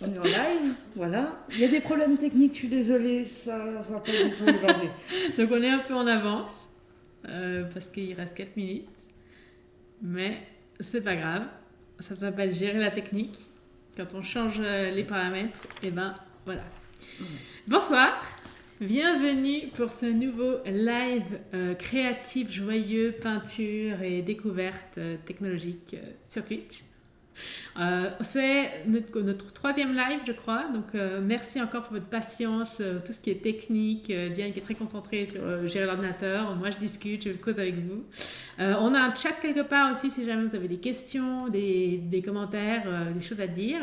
On est en live, voilà. Il y a des problèmes techniques, je suis désolée, ça va pas du tout aujourd'hui. Donc on est un peu en avance, parce qu'il reste 4 minutes. Mais c'est pas grave. Ça s'appelle gérer la technique. Quand on change les paramètres, et ben voilà. Bonsoir, bienvenue pour ce nouveau live créatif, joyeux, peinture et découverte technologique sur Twitch. C'est notre troisième live, je crois. Donc, merci encore pour votre patience. Tout ce qui est technique, Diane qui est très concentrée sur gérer l'ordinateur. Moi, je discute, je cause avec vous. On a un chat quelque part aussi si jamais vous avez des questions, des commentaires, des choses à dire.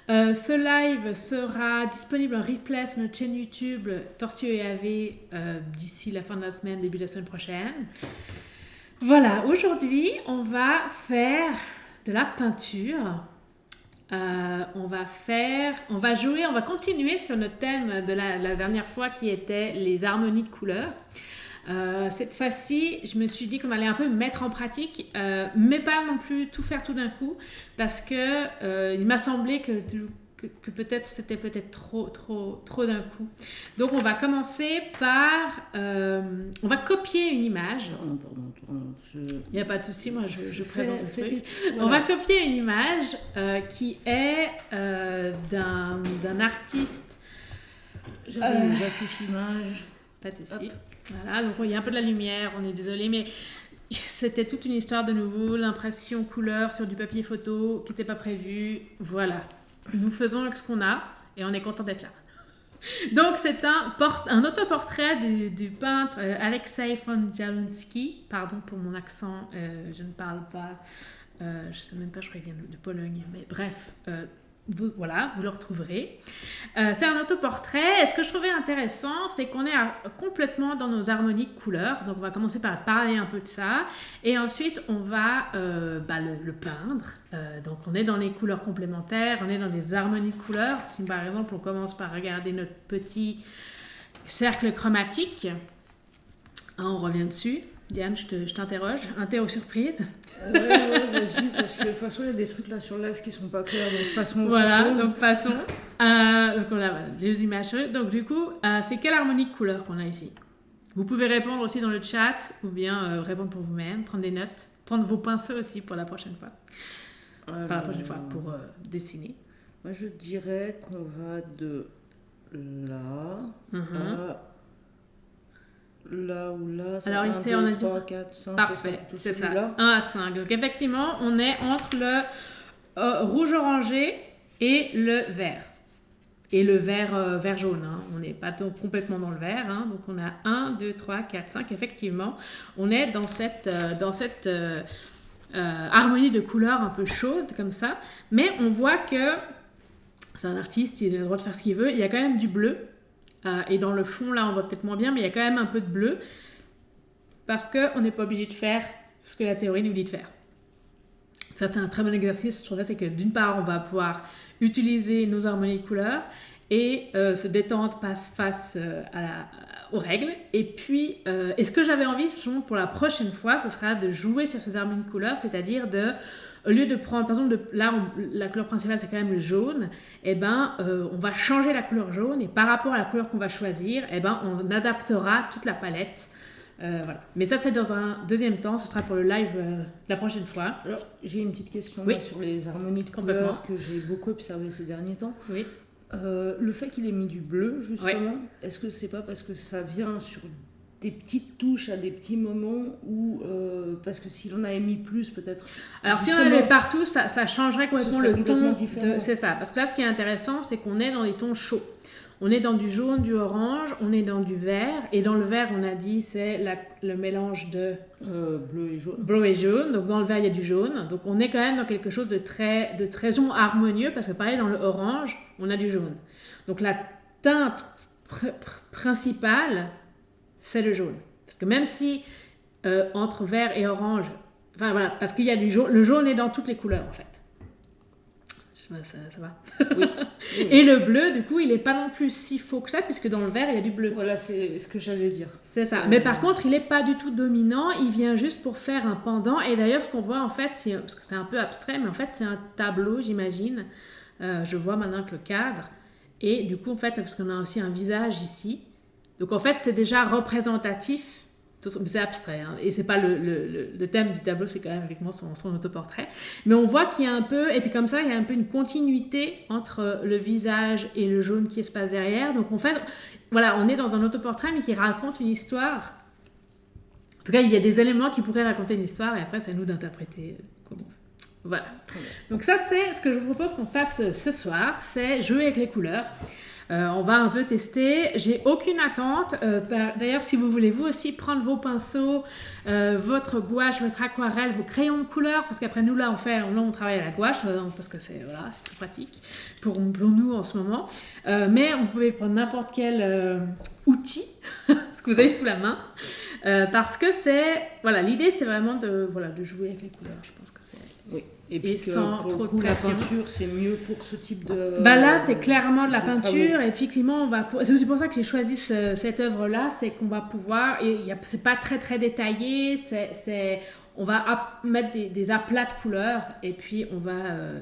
Ce live sera disponible en replay sur notre chaîne YouTube Tortue et AV d'ici la fin de la semaine, début de la semaine prochaine. Voilà, aujourd'hui, on va faire de la peinture. On va continuer sur notre thème de la dernière fois qui était les harmonies de couleurs. Cette fois-ci, je me suis dit qu'on allait un peu mettre en pratique, mais pas non plus tout faire tout d'un coup, parce que il m'a semblé que peut-être c'était trop d'un coup. Donc on va commencer par on va copier une image. Il n'y a pas de souci, moi je présente le truc. Voilà. On va copier une image qui est d'un artiste. J'avais les affiches images. Pas de souci. Voilà, donc il y a un peu de la lumière, on est désolé, mais c'était toute une histoire de nouveau, l'impression couleur sur du papier photo qui n'était pas prévu. Voilà, nous faisons avec ce qu'on a et on est content d'être là. Donc c'est un autoportrait du peintre Alexei von Jalonsky. Pardon pour mon accent, je ne parle pas, je ne sais même pas, je crois qu'il vient de Pologne, mais bref. Vous le retrouverez. C'est un autoportrait. Et ce que je trouvais intéressant, c'est qu'on est complètement dans nos harmonies de couleurs. Donc, on va commencer par parler un peu de ça. Et ensuite, on va le peindre. Donc, on est dans les couleurs complémentaires. On est dans des harmonies de couleurs. Si, par exemple, on commence par regarder notre petit cercle chromatique, on revient dessus. Diane, je t'interroge. Interro surprise. Ouais, vas-y, parce que de toute façon, il y a des trucs là sur le live qui sont pas clairs, donc passons. Voilà, donc passons. Donc on a les images. Donc du coup, c'est quelle harmonie de couleurs qu'on a ici? Vous pouvez répondre aussi dans le chat, ou bien répondre pour vous-même, prendre des notes, prendre vos pinceaux aussi pour la prochaine fois. Enfin, la prochaine fois, pour dessiner. Moi, je dirais qu'on va de là à... Là ou là, c'est alors 1, ici 2, on a 3, 4, 5, parfait, c'est ça, 1 à 5. Donc effectivement, on est entre le rouge orangé et le vert. Et le vert jaune, hein. On n'est pas complètement dans le vert, hein. Donc on a 1, 2, 3, 4, 5. Effectivement, on est dans cette harmonie de couleurs un peu chaude comme ça. Mais on voit que c'est un artiste, il a le droit de faire ce qu'il veut. Il y a quand même du bleu. Et dans le fond, là, on voit peut-être moins bien, mais il y a quand même un peu de bleu parce qu'on n'est pas obligé de faire ce que la théorie nous dit de faire. Ça, c'est un très bon exercice, je trouve, c'est que d'une part, on va pouvoir utiliser nos harmonies de couleurs et se détendre face aux règles. Et puis, et ce que j'avais envie, pour la prochaine fois, ce sera de jouer sur ces harmonies de couleurs, c'est-à-dire au lieu de prendre, par exemple, la couleur principale, c'est quand même le jaune, on va changer la couleur jaune et par rapport à la couleur qu'on va choisir, on adaptera toute la palette. Voilà. Mais ça, c'est dans un deuxième temps, ce sera pour le live la prochaine fois. Alors, j'ai une petite question sur les harmonies de couleurs que j'ai beaucoup observées ces derniers temps. Oui. Le fait qu'il ait mis du bleu, justement, est-ce que c'est pas parce que ça vient sur des petites touches à des petits moments ou parce que s'il en avait mis plus peut-être. Alors si on en avait partout, ça changerait complètement le ton. C'est ça, parce que là ce qui est intéressant, c'est qu'on est dans des tons chauds. On est dans du jaune, du orange, on est dans du vert, et dans le vert on a dit c'est le mélange de bleu et jaune. Bleu et jaune, donc dans le vert il y a du jaune, donc on est quand même dans quelque chose de très harmonieux, parce que pareil dans le orange on a du jaune. Donc la teinte principale c'est le jaune. Parce que même si entre vert et orange, enfin voilà, parce qu'il y a du jaune, le jaune est dans toutes les couleurs en fait. Ça va. Oui. Et le bleu, du coup, il n'est pas non plus si faux que ça, puisque dans le vert, il y a du bleu. Voilà, c'est ce que j'allais dire. C'est ça. Mais par contre, il n'est pas du tout dominant, il vient juste pour faire un pendant. Et d'ailleurs, ce qu'on voit en fait, parce que c'est un peu abstrait, mais en fait, c'est un tableau, j'imagine, je vois maintenant que le cadre, et du coup, en fait, parce qu'on a aussi un visage ici, donc en fait, c'est déjà représentatif. C'est abstrait, hein, et c'est pas le thème du tableau, c'est quand même avec moi son autoportrait. Mais on voit qu'il y a un peu, et puis comme ça, il y a un peu une continuité entre le visage et le jaune qui se passe derrière. Donc en fait, voilà, on est dans un autoportrait, mais qui raconte une histoire. En tout cas, il y a des éléments qui pourraient raconter une histoire, et après, c'est à nous d'interpréter comment. Voilà. Donc ça, c'est ce que je vous propose qu'on fasse ce soir, c'est jouer avec les couleurs. On va un peu tester. J'ai aucune attente. D'ailleurs, si vous voulez vous aussi prendre vos pinceaux, votre gouache, votre aquarelle, vos crayons de couleur, parce qu'après nous là on travaille à la gouache parce que c'est plus pratique pour nous en ce moment. Mais vous pouvez prendre n'importe quel outil, ce que vous avez sous la main, parce que l'idée c'est vraiment de jouer avec les couleurs. Je pense que c'est Et puis sans trop de pression. La peinture, c'est mieux pour ce type de... là, c'est clairement de la peinture. Et puis, Clément, c'est aussi pour ça que j'ai choisi cette œuvre-là. C'est qu'on va pouvoir... C'est pas très, très détaillé. On va mettre des aplats de couleurs. Et puis, on va...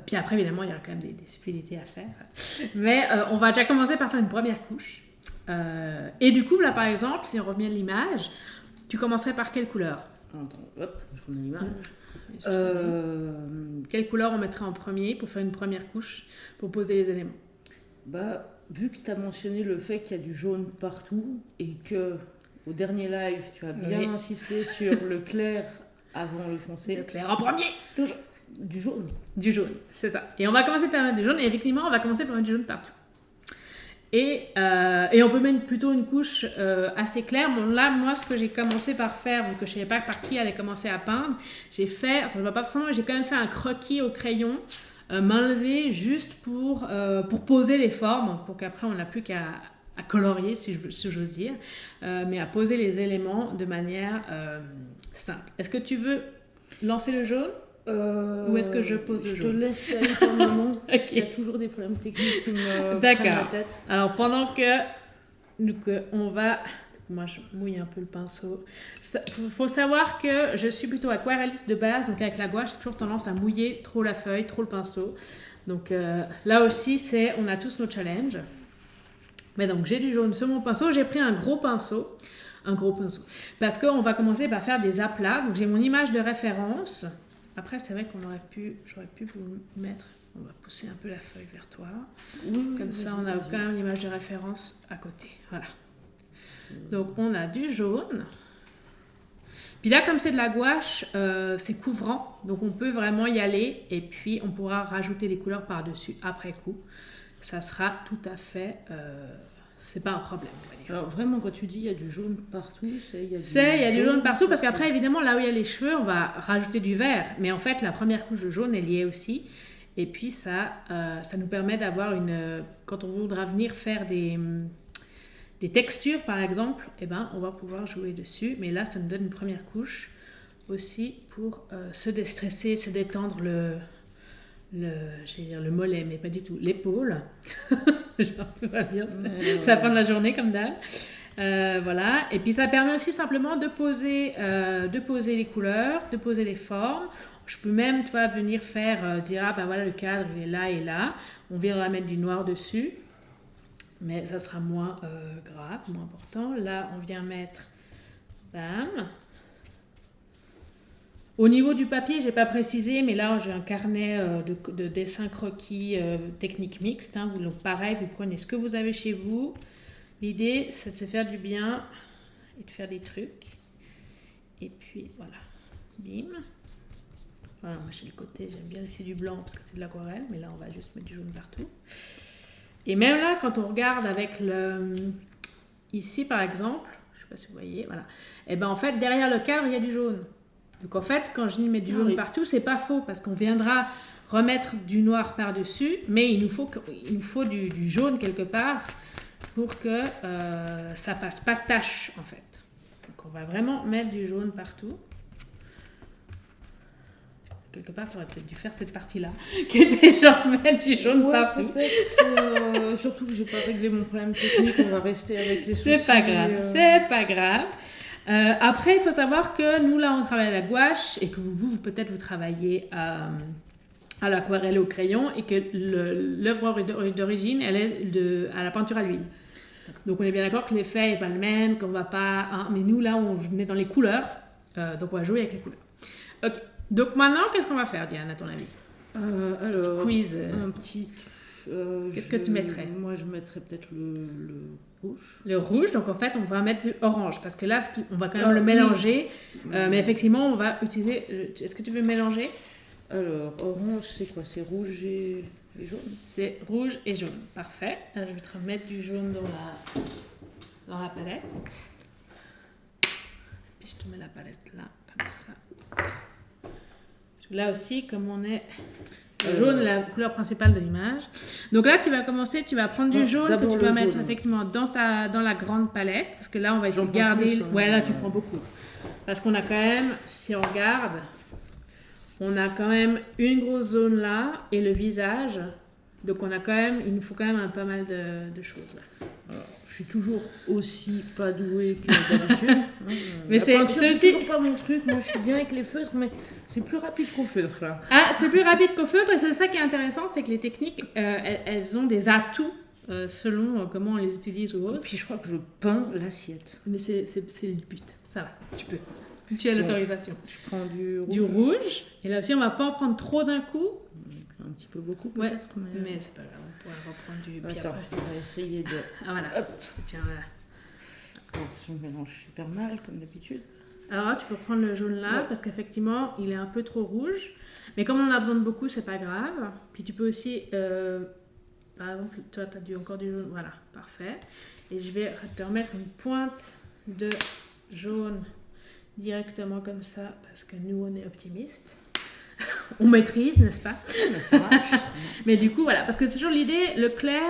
puis après, évidemment, il y aura quand même des subtilités à faire. Mais on va déjà commencer par faire une première couche. Et du coup, là, par exemple, si on revient à l'image, tu commencerais par quelle couleur? Attends, hop, je remets l'image. Quelle couleur on mettrait en premier pour faire une première couche, pour poser les éléments? Vu que tu as mentionné le fait qu'il y a du jaune partout et que au dernier live, tu as bien insisté sur le clair avant le foncé. Le clair en premier, toujours. Du jaune. Du jaune, c'est ça. Et on va commencer par mettre du jaune, et effectivement, on va commencer par mettre du jaune partout. Et on peut mettre plutôt une couche assez claire. Bon, là, moi, ce que j'ai commencé par faire, donc que je ne savais pas par qui allait commencer à peindre, j'ai quand même fait un croquis au crayon, main levée, juste pour poser les formes, pour qu'après, on n'a plus qu'à colorier, si j'ose dire, mais à poser les éléments de manière simple. Est-ce que tu veux lancer le jaune ? Ou est-ce que je pose le jaune? Je te laisse aller pour le moment, parce qu'il y a toujours des problèmes techniques qui me prennent la tête. Alors, pendant que on va... Moi, je mouille un peu le pinceau. Il faut savoir que je suis plutôt aquarelliste de base, donc avec la gouache, j'ai toujours tendance à mouiller trop la feuille, trop le pinceau. Donc là aussi, on a tous nos challenges. Mais donc, j'ai du jaune sur mon pinceau. J'ai pris un gros pinceau, parce qu'on va commencer par faire des aplats. Donc, j'ai mon image de référence. Après, c'est vrai j'aurais pu vous mettre, on va pousser un peu la feuille vers toi. Comme ça, on a quand même l'image de référence à côté. Voilà. Donc, on a du jaune. Puis là, comme c'est de la gouache, c'est couvrant. Donc, on peut vraiment y aller. Et puis, on pourra rajouter des couleurs par-dessus après coup. Ça sera tout à fait... c'est pas un problème, on va dire. Alors vraiment, quand tu dis il y a du jaune partout, il y a du jaune partout, parce qu'après, évidemment, là où il y a les cheveux, on va rajouter du vert. Mais en fait, la première couche de jaune est liée aussi. Et puis, ça nous permet d'avoir quand on voudra venir faire des textures, par exemple, on va pouvoir jouer dessus. Mais là, ça nous donne une première couche aussi pour se déstresser, se détendre le mollet, mais pas du tout, l'épaule. Genre, tout va bien, ça va prendre la journée comme d'hab. Voilà, et puis ça permet aussi simplement de poser les couleurs, de poser les formes. Je peux même venir faire, dire voilà, le cadre il est là et là, on viendra mettre du noir dessus, mais ça sera moins grave, moins important. Là on vient mettre, bam. Au niveau du papier, je n'ai pas précisé, mais là, j'ai un carnet de dessin croquis technique mixte. Donc, pareil, vous prenez ce que vous avez chez vous. L'idée, c'est de se faire du bien et de faire des trucs. Et puis, voilà. Bim. Voilà, moi, chez le côté, j'aime bien laisser du blanc parce que c'est de l'aquarelle. Mais là, on va juste mettre du jaune partout. Et même là, quand on regarde avec ici, par exemple, je ne sais pas si vous voyez, voilà. Et en fait, derrière le cadre, il y a du jaune. Donc en fait, quand je dis mettre du jaune partout, c'est pas faux, parce qu'on viendra remettre du noir par-dessus, mais il nous faut du jaune quelque part pour que ça fasse pas de tache en fait. Donc on va vraiment mettre du jaune partout. Quelque part, tu aurais peut-être dû faire cette partie-là, qui était genre mettre du jaune partout. Peut-être, surtout que j'ai pas réglé mon problème technique, on va rester avec les soucis. C'est pas grave. Après, il faut savoir que nous, là, on travaille à la gouache et que vous peut-être, vous travaillez à l'aquarelle au crayon et que l'œuvre d'origine, elle est à la peinture à l'huile. Donc on est bien d'accord que l'effet n'est pas le même, qu'on va pas... Hein, mais nous, là, on est dans les couleurs, donc on va jouer avec les couleurs. Ok, donc maintenant, qu'est-ce qu'on va faire, Diane, à ton avis? Alors, quiz. un petit... Qu'est-ce que tu mettrais? Moi, je mettrais peut-être le rouge. Le rouge, donc en fait, on va mettre du orange, parce que là, on va quand même le mélanger. Mais effectivement, on va utiliser... Est-ce que tu veux mélanger? Alors, orange, c'est quoi? C'est rouge et jaune? C'est rouge et jaune, parfait. Là, je vais te remettre du jaune dans la palette. Puis je te mets la palette là, comme ça. Là aussi, comme on est... Le jaune est la couleur principale de l'image. Donc là, tu vas commencer, tu vas prendre du jaune que tu vas mettre effectivement dans la grande palette. Parce que là, on va essayer de garder... Plus, ouais, là, tu prends beaucoup. Parce qu'on a quand même, si on regarde, on a quand même une grosse zone là et le visage. Donc on a quand même, il nous faut quand même pas mal de choses là. Alors, je suis toujours aussi pas douée que d'habitude. Mais c'est aussi toujours pas mon truc. Moi, je suis bien avec les feutres, mais c'est plus rapide qu'au feutre là. Ah, c'est plus rapide qu'au feutre et c'est ça qui est intéressant, c'est que les techniques, elles ont des atouts selon comment on les utilise ou autre. Et puis je crois que je peins l'assiette. Mais c'est le but. Ça va, tu peux. Tu as l'autorisation. Je prends du rouge. Du rouge. Et là aussi, on va pas en prendre trop d'un coup. Un petit peu beaucoup peut-être. Ouais, mais c'est pas grave, on pourra reprendre du... Attends, on va essayer de... Ah voilà, hop. Tiens là. Attention, je mélange super mal comme d'habitude. Alors là, tu peux prendre le jaune là, parce qu'effectivement, il est un peu trop rouge. Mais comme on a besoin de beaucoup, c'est pas grave. Puis tu peux aussi... par exemple, toi, tu as encore du jaune. Voilà, parfait. Et je vais te remettre une pointe de jaune directement comme ça, parce que nous, on est optimistes. On maîtrise, n'est-ce pas? Mais ça marche. Mais du coup, voilà, parce que c'est toujours l'idée, le clair,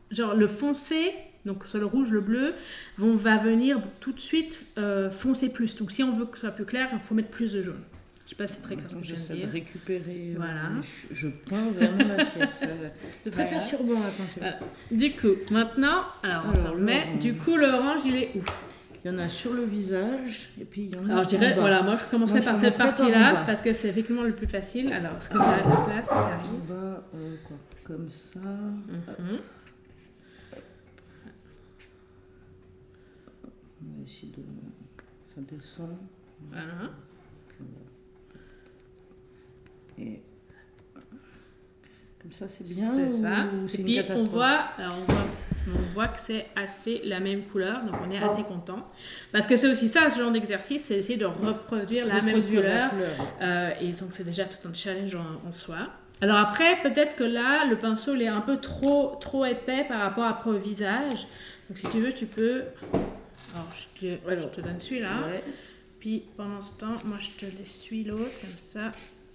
genre le foncé, donc sur le rouge, le bleu, va venir tout de suite foncer plus. Donc si on veut que ce soit plus clair, il faut mettre plus de jaune. Je sais pas si c'est très clair ce que je viens de dire. J'essaie de récupérer. Voilà. Je peins vraiment l'assiette. C'est très perturbant la peinture. Voilà. Du coup, maintenant, alors on se remet. Du coup, l'orange, il est où? Il y en a sur le visage et puis il y en a. Alors je dirais, voilà, moi je commencerais par cette partie-là parce que c'est effectivement le plus facile. Alors, est-ce que tu as la place, Karine? On va comme ça. On va essayer de. Ça descend. Voilà. Et comme ça, c'est bien. C'est ça. C'est et une puis catastrophe. on voit que c'est assez la même couleur, donc on est assez content. Parce que c'est aussi ça, ce genre d'exercice, c'est essayer de reproduire la même couleur. Et donc c'est déjà tout un challenge en soi. Alors après, peut-être que là, le pinceau il est un peu trop épais par rapport après au visage. Donc si tu veux, tu peux... Alors je te donne celui-là. Ouais. Puis pendant ce temps, moi je te l'essuie l'autre comme ça.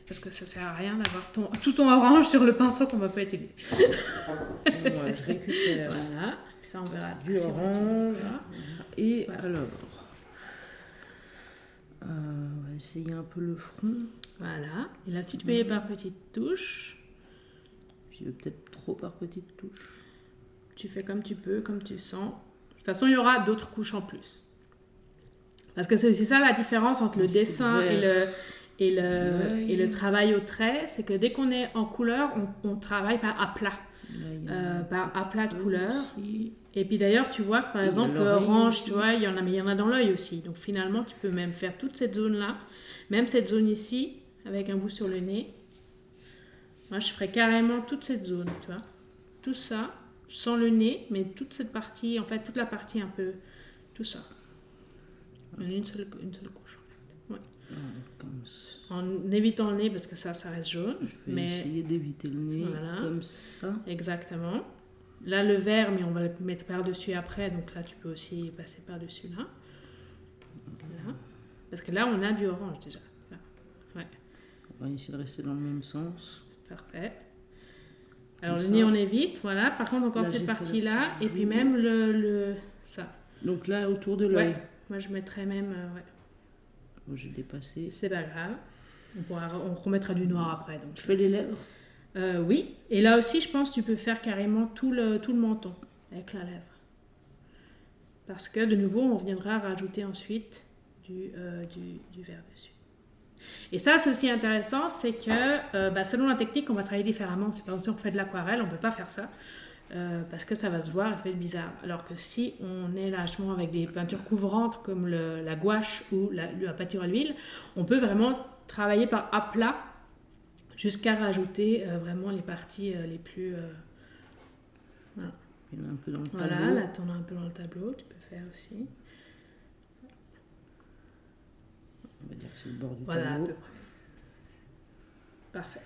Parce que ça sert à rien d'avoir tout ton orange sur le pinceau qu'on ne va pas utiliser. Ouais, je récupère. Voilà, ça on verra. Du orange. Et voilà. Alors, on va essayer un peu le front. Voilà, et là si tu peux y par petites touches. Je vais peut-être trop par petites touches. Tu fais comme tu peux, comme tu sens. De toute façon, il y aura d'autres couches en plus. Parce que c'est aussi ça la différence entre le dessin et le travail au trait, c'est que dès qu'on est en couleur, on travaille par aplat. Par aplat de couleur. Et puis d'ailleurs, tu vois que par exemple, l'orange, tu vois, il y en a dans l'œil aussi. Donc finalement, tu peux même faire toute cette zone-là, même cette zone ici, avec un bout sur le nez. Moi, je ferais carrément toute cette zone, tu vois. Tout ça, sans le nez, mais toute cette partie, en fait, toute la partie un peu, tout ça. Une seule couche. Ouais. En évitant le nez parce que ça reste jaune. Je vais essayer d'éviter le nez comme ça. Exactement. Là, le vert, mais on va le mettre par-dessus après. Donc là, tu peux aussi passer par-dessus là. Là. Parce que là, on a du orange déjà. Là. Ouais. On va essayer de rester dans le même sens. Parfait. Alors le nez, on évite. Voilà. Par contre, encore cette partie-là. Et puis même ça. Donc là, autour de l'œil. Ouais. Moi, je mettrais même... Bon, j'ai dépassé. C'est pas grave. On remettra du noir après. Donc. Je fais les lèvres. Oui. Et là aussi, je pense que tu peux faire carrément tout le menton avec la lèvre. Parce que, de nouveau, on viendra rajouter ensuite du vert dessus. Et ça, c'est aussi intéressant, c'est que selon la technique, on va travailler différemment. C'est pas comme si on fait de l'aquarelle, on peut pas faire ça. Parce que ça va se voir et ça va être bizarre. Alors que si on est là justement avec des peintures couvrantes comme la gouache ou la peinture à l'huile, on peut vraiment travailler par aplat jusqu'à rajouter vraiment les parties les plus... voilà. Un peu dans le tableau. Voilà, là t'en as un peu dans le tableau, tu peux faire aussi. On va dire que c'est le bord du Voilà, tableau. à peu près. Parfait.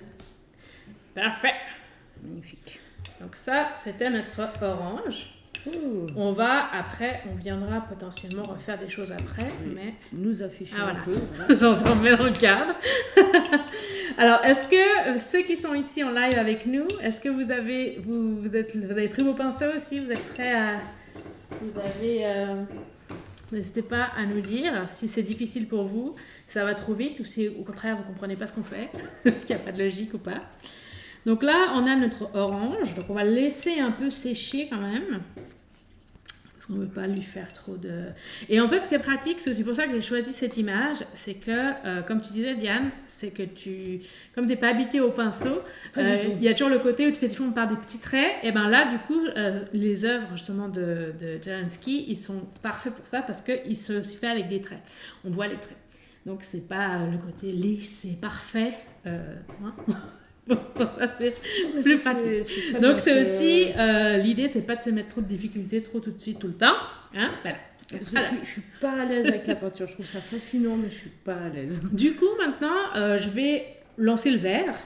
Parfait. Magnifique. Donc ça, c'était notre orange. Oh. On viendra potentiellement refaire des choses après, mais... Nous afficher un peu. Voilà. On met dans le cadre. Alors, est-ce que ceux qui sont ici en live avec nous, est-ce que vous avez pris vos pinceaux aussi? Vous êtes prêts à... N'hésitez pas à nous dire si c'est difficile pour vous, si ça va trop vite ou si au contraire vous ne comprenez pas ce qu'on fait, qu'il n'y a pas de logique ou pas. Donc là, on a notre orange, donc on va le laisser un peu sécher quand même. Parce qu'on ne veut pas lui faire trop de... Et en fait, ce qui est pratique, c'est aussi pour ça que j'ai choisi cette image, c'est que, comme tu disais Diane, c'est que comme tu n'es pas habitué au pinceau, il y a toujours le côté où tu fais des formes par des petits traits, et bien là, du coup, les œuvres justement de Jalanski, ils sont parfaits pour ça parce qu'ils se fait avec des traits. On voit les traits. Donc, c'est pas le côté lisse et parfait. Bon, ça c'est plus pratique. Donc c'est aussi l'idée, c'est pas de se mettre trop de difficultés trop tout de suite tout le temps. Hein, voilà. Parce que je suis pas à l'aise avec la peinture. Je trouve ça fascinant, mais je suis pas à l'aise. Du coup, maintenant, je vais lancer le vert.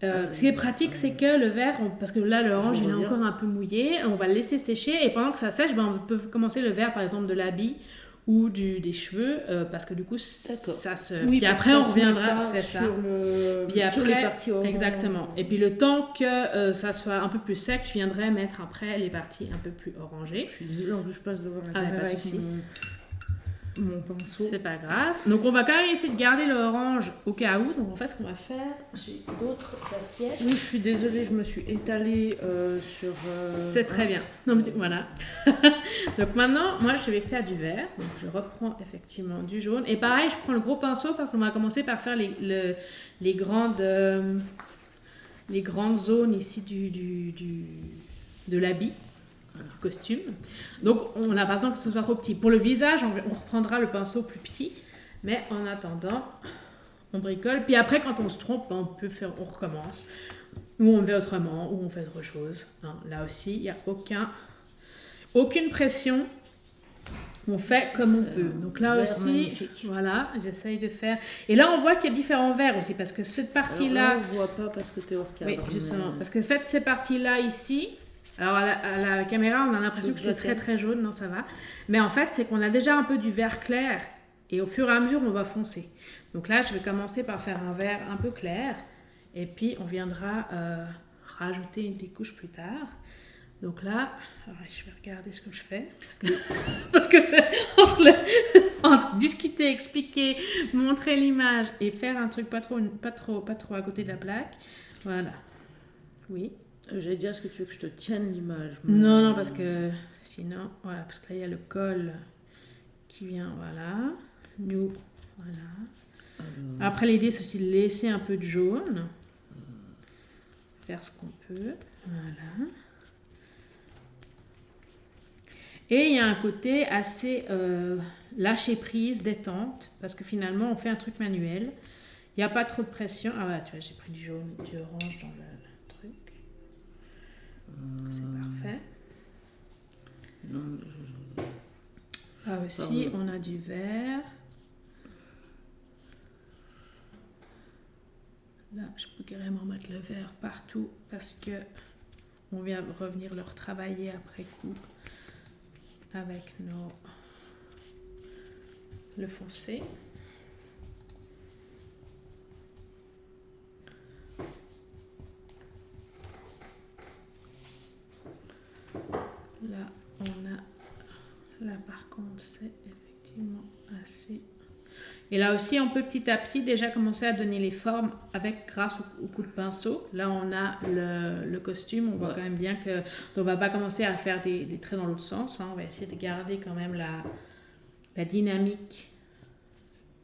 Ce qui est pratique, c'est que le vert, parce que là l'orange il est encore un peu mouillé, on va le laisser sécher et pendant que ça sèche, on peut commencer le vert par exemple de l'habit ou des cheveux, parce que du coup ça se... Oui, puis après on reviendra, c'est ça. Puis après, sur les parties orange. exactement. Et puis le temps que ça soit un peu plus sec, je viendrai mettre après les parties un peu plus orangées. Je suis désolée, en plus je passe devant la Ah, caméra pas de avec souci. mon pinceau. C'est pas grave. Donc on va quand même essayer de garder l'orange au cas où. Donc en fait ce qu'on va faire, j'ai d'autres assiettes. Oui, je suis désolée, je me suis étalée sur... C'est très bien. Non, mais voilà. Donc maintenant, moi je vais faire du vert. Donc je reprends effectivement du jaune. Et pareil, je prends le gros pinceau parce qu'on va commencer par faire les grandes zones ici de l'habit. Du costume. Donc on n'a pas besoin que ce soit trop petit. Pour le visage, on reprendra le pinceau plus petit, mais en attendant, on bricole. Puis après, quand on se trompe, on recommence. Ou on fait autrement, ou on fait autre chose. Hein, là aussi, il n'y a aucune pression. On fait comme on peut. Donc là aussi, magnifique. Voilà, j'essaye de faire... Et là, on voit qu'il y a différents verts aussi, parce que cette partie-là... Alors là, on ne voit pas parce que tu es hors cadre. Oui, justement. Parce que en fait, ces parties-là ici... Alors à la caméra, on a l'impression que c'est très très jaune, non ça va. Mais en fait, c'est qu'on a déjà un peu du vert clair et au fur et à mesure, on va foncer. Donc là, je vais commencer par faire un vert un peu clair et puis on viendra rajouter des couches plus tard. Donc là, alors, je vais regarder ce que je fais parce que c'est entre discuter, expliquer, montrer l'image et faire un truc pas trop à côté de la plaque. Voilà. Oui. J'allais dire, est-ce que tu veux que je te tienne l'image? Non, parce que sinon, voilà, parce que là, il y a le col qui vient, voilà. Nous, voilà. Après, l'idée, c'est aussi de laisser un peu de jaune. Faire ce qu'on peut, voilà. Et il y a un côté assez lâcher prise, détente, parce que finalement, on fait un truc manuel. Il n'y a pas trop de pression. Ah voilà, tu vois, j'ai pris du jaune, du orange dans le truc. C'est parfait. Non, Ah aussi, on a du vert. Là, je peux carrément mettre le vert partout parce que on vient revenir le retravailler après coup avec le foncé. Là, on a... Là, par contre, c'est effectivement assez... Et là aussi, on peut petit à petit déjà commencer à donner les formes grâce au coup de pinceau. Là, on a le costume. On voit quand même bien que... On ne va pas commencer à faire des traits dans l'autre sens. Hein. On va essayer de garder quand même la dynamique.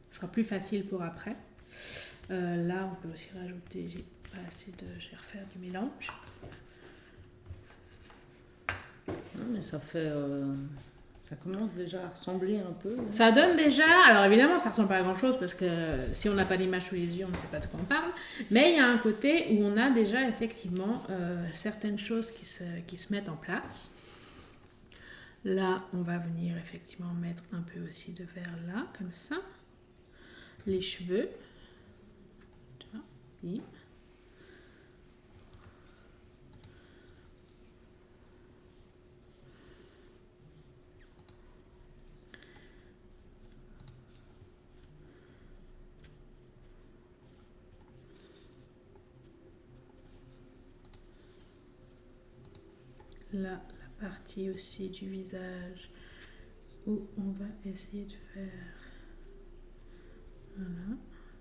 Ce sera plus facile pour après. Là, on peut aussi rajouter, je vais refaire du mélange. Non, mais ça fait... ça commence déjà à ressembler un peu. Là. Ça donne déjà... Alors évidemment, ça ressemble pas à grand-chose parce que si on n'a pas l'image sous les yeux, on ne sait pas de quoi on parle. Mais il y a un côté où on a déjà effectivement certaines choses qui se mettent en place. Là, on va venir effectivement mettre un peu aussi de vert là, comme ça. Les cheveux. Tu vois, oui. Là, la partie aussi du visage où on va essayer de faire. Voilà,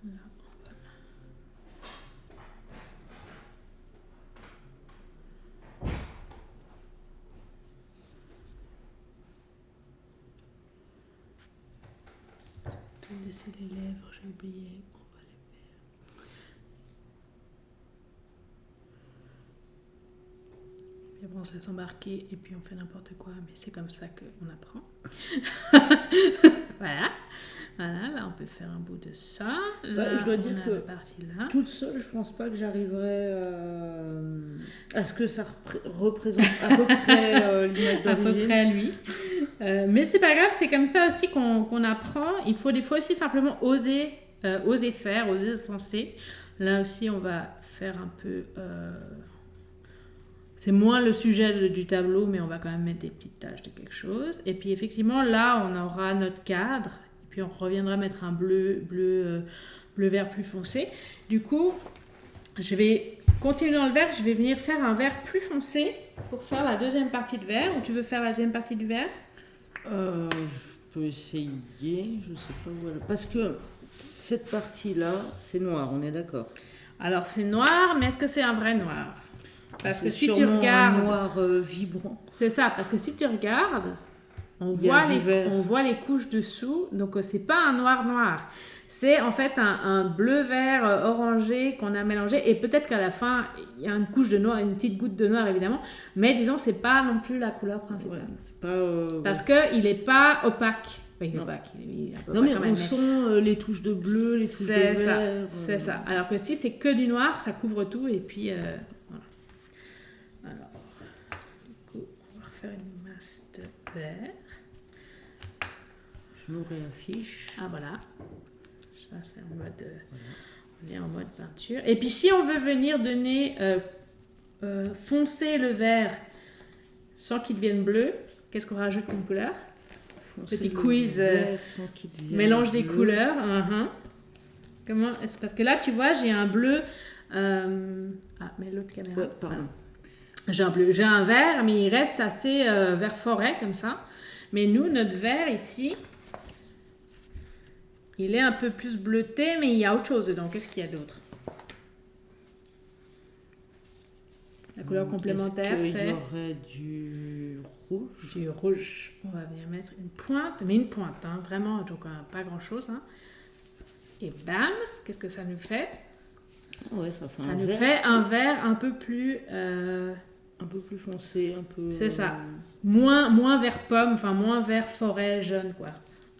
là, on va. Tout laisser les lèvres, j'ai oublié. On va les faire. Et bon, on se laisse embarquer et puis on fait n'importe quoi, mais c'est comme ça qu'on apprend. Voilà. Voilà, là on peut faire un bout de ça. Là, je dois dire que là. Toute seule, je pense pas que j'arriverais à ce que ça représente à peu près l'image d'origine. À peu près lui. Mais c'est pas grave, c'est comme ça aussi qu'on apprend. Il faut des fois aussi simplement oser faire, oser se lancer. Là aussi, on va faire un peu... C'est moins le sujet du tableau, mais on va quand même mettre des petites taches de quelque chose. Et puis effectivement, là, on aura notre cadre. Et puis on reviendra mettre un bleu-vert plus foncé. Du coup, je vais continuer dans le vert. Je vais venir faire un vert plus foncé pour faire la deuxième partie de vert. Ou tu veux faire la deuxième partie du vert ? Je peux essayer, je sais pas où elle... Parce que cette partie-là, c'est noir, on est d'accord. Alors c'est noir, mais est-ce que c'est un vrai noir ? Parce que si tu regardes, un noir vibrant. C'est ça, parce que si tu regardes, on voit les couches dessous, donc c'est pas un noir. C'est en fait un bleu-vert orangé qu'on a mélangé, et peut-être qu'à la fin, il y a une couche de noir, une petite goutte de noir évidemment, mais disons, c'est pas non plus la couleur principale. Ouais, c'est pas, parce qu'il est pas opaque. Enfin, il est non. opaque. Non, mais on sent les touches de bleu, les touches de vert. C'est ça. Alors que si c'est que du noir, ça couvre tout, et puis... voilà. Alors, du coup, on va refaire une masse de vert. Je nous réaffiche. Ah voilà. Ça, c'est en mode... voilà. On est en mode peinture. Et puis, si on veut venir donner... foncer le vert sans qu'il devienne bleu, qu'est-ce qu'on rajoute comme couleur ? Petit quiz. Mélange des couleurs. Comment est-ce... Parce que là, tu vois, j'ai un bleu... Ah, mais l'autre caméra. Ouais, pardon. J'ai un vert, mais il reste assez vert forêt, comme ça. Mais nous, notre vert ici, il est un peu plus bleuté, mais il y a autre chose dedans. Qu'est-ce qu'il y a d'autre ? La couleur complémentaire, c'est... Il y aurait du rouge. Du rouge. On va venir mettre une pointe, mais une pointe, hein, vraiment, donc pas grand-chose. Hein. Et bam, qu'est-ce que ça nous fait ? Ouais, ça fait nous fait un vert un peu plus... un peu plus foncé, un peu... C'est ça. Moins vert pomme, enfin moins vert forêt jaune, quoi.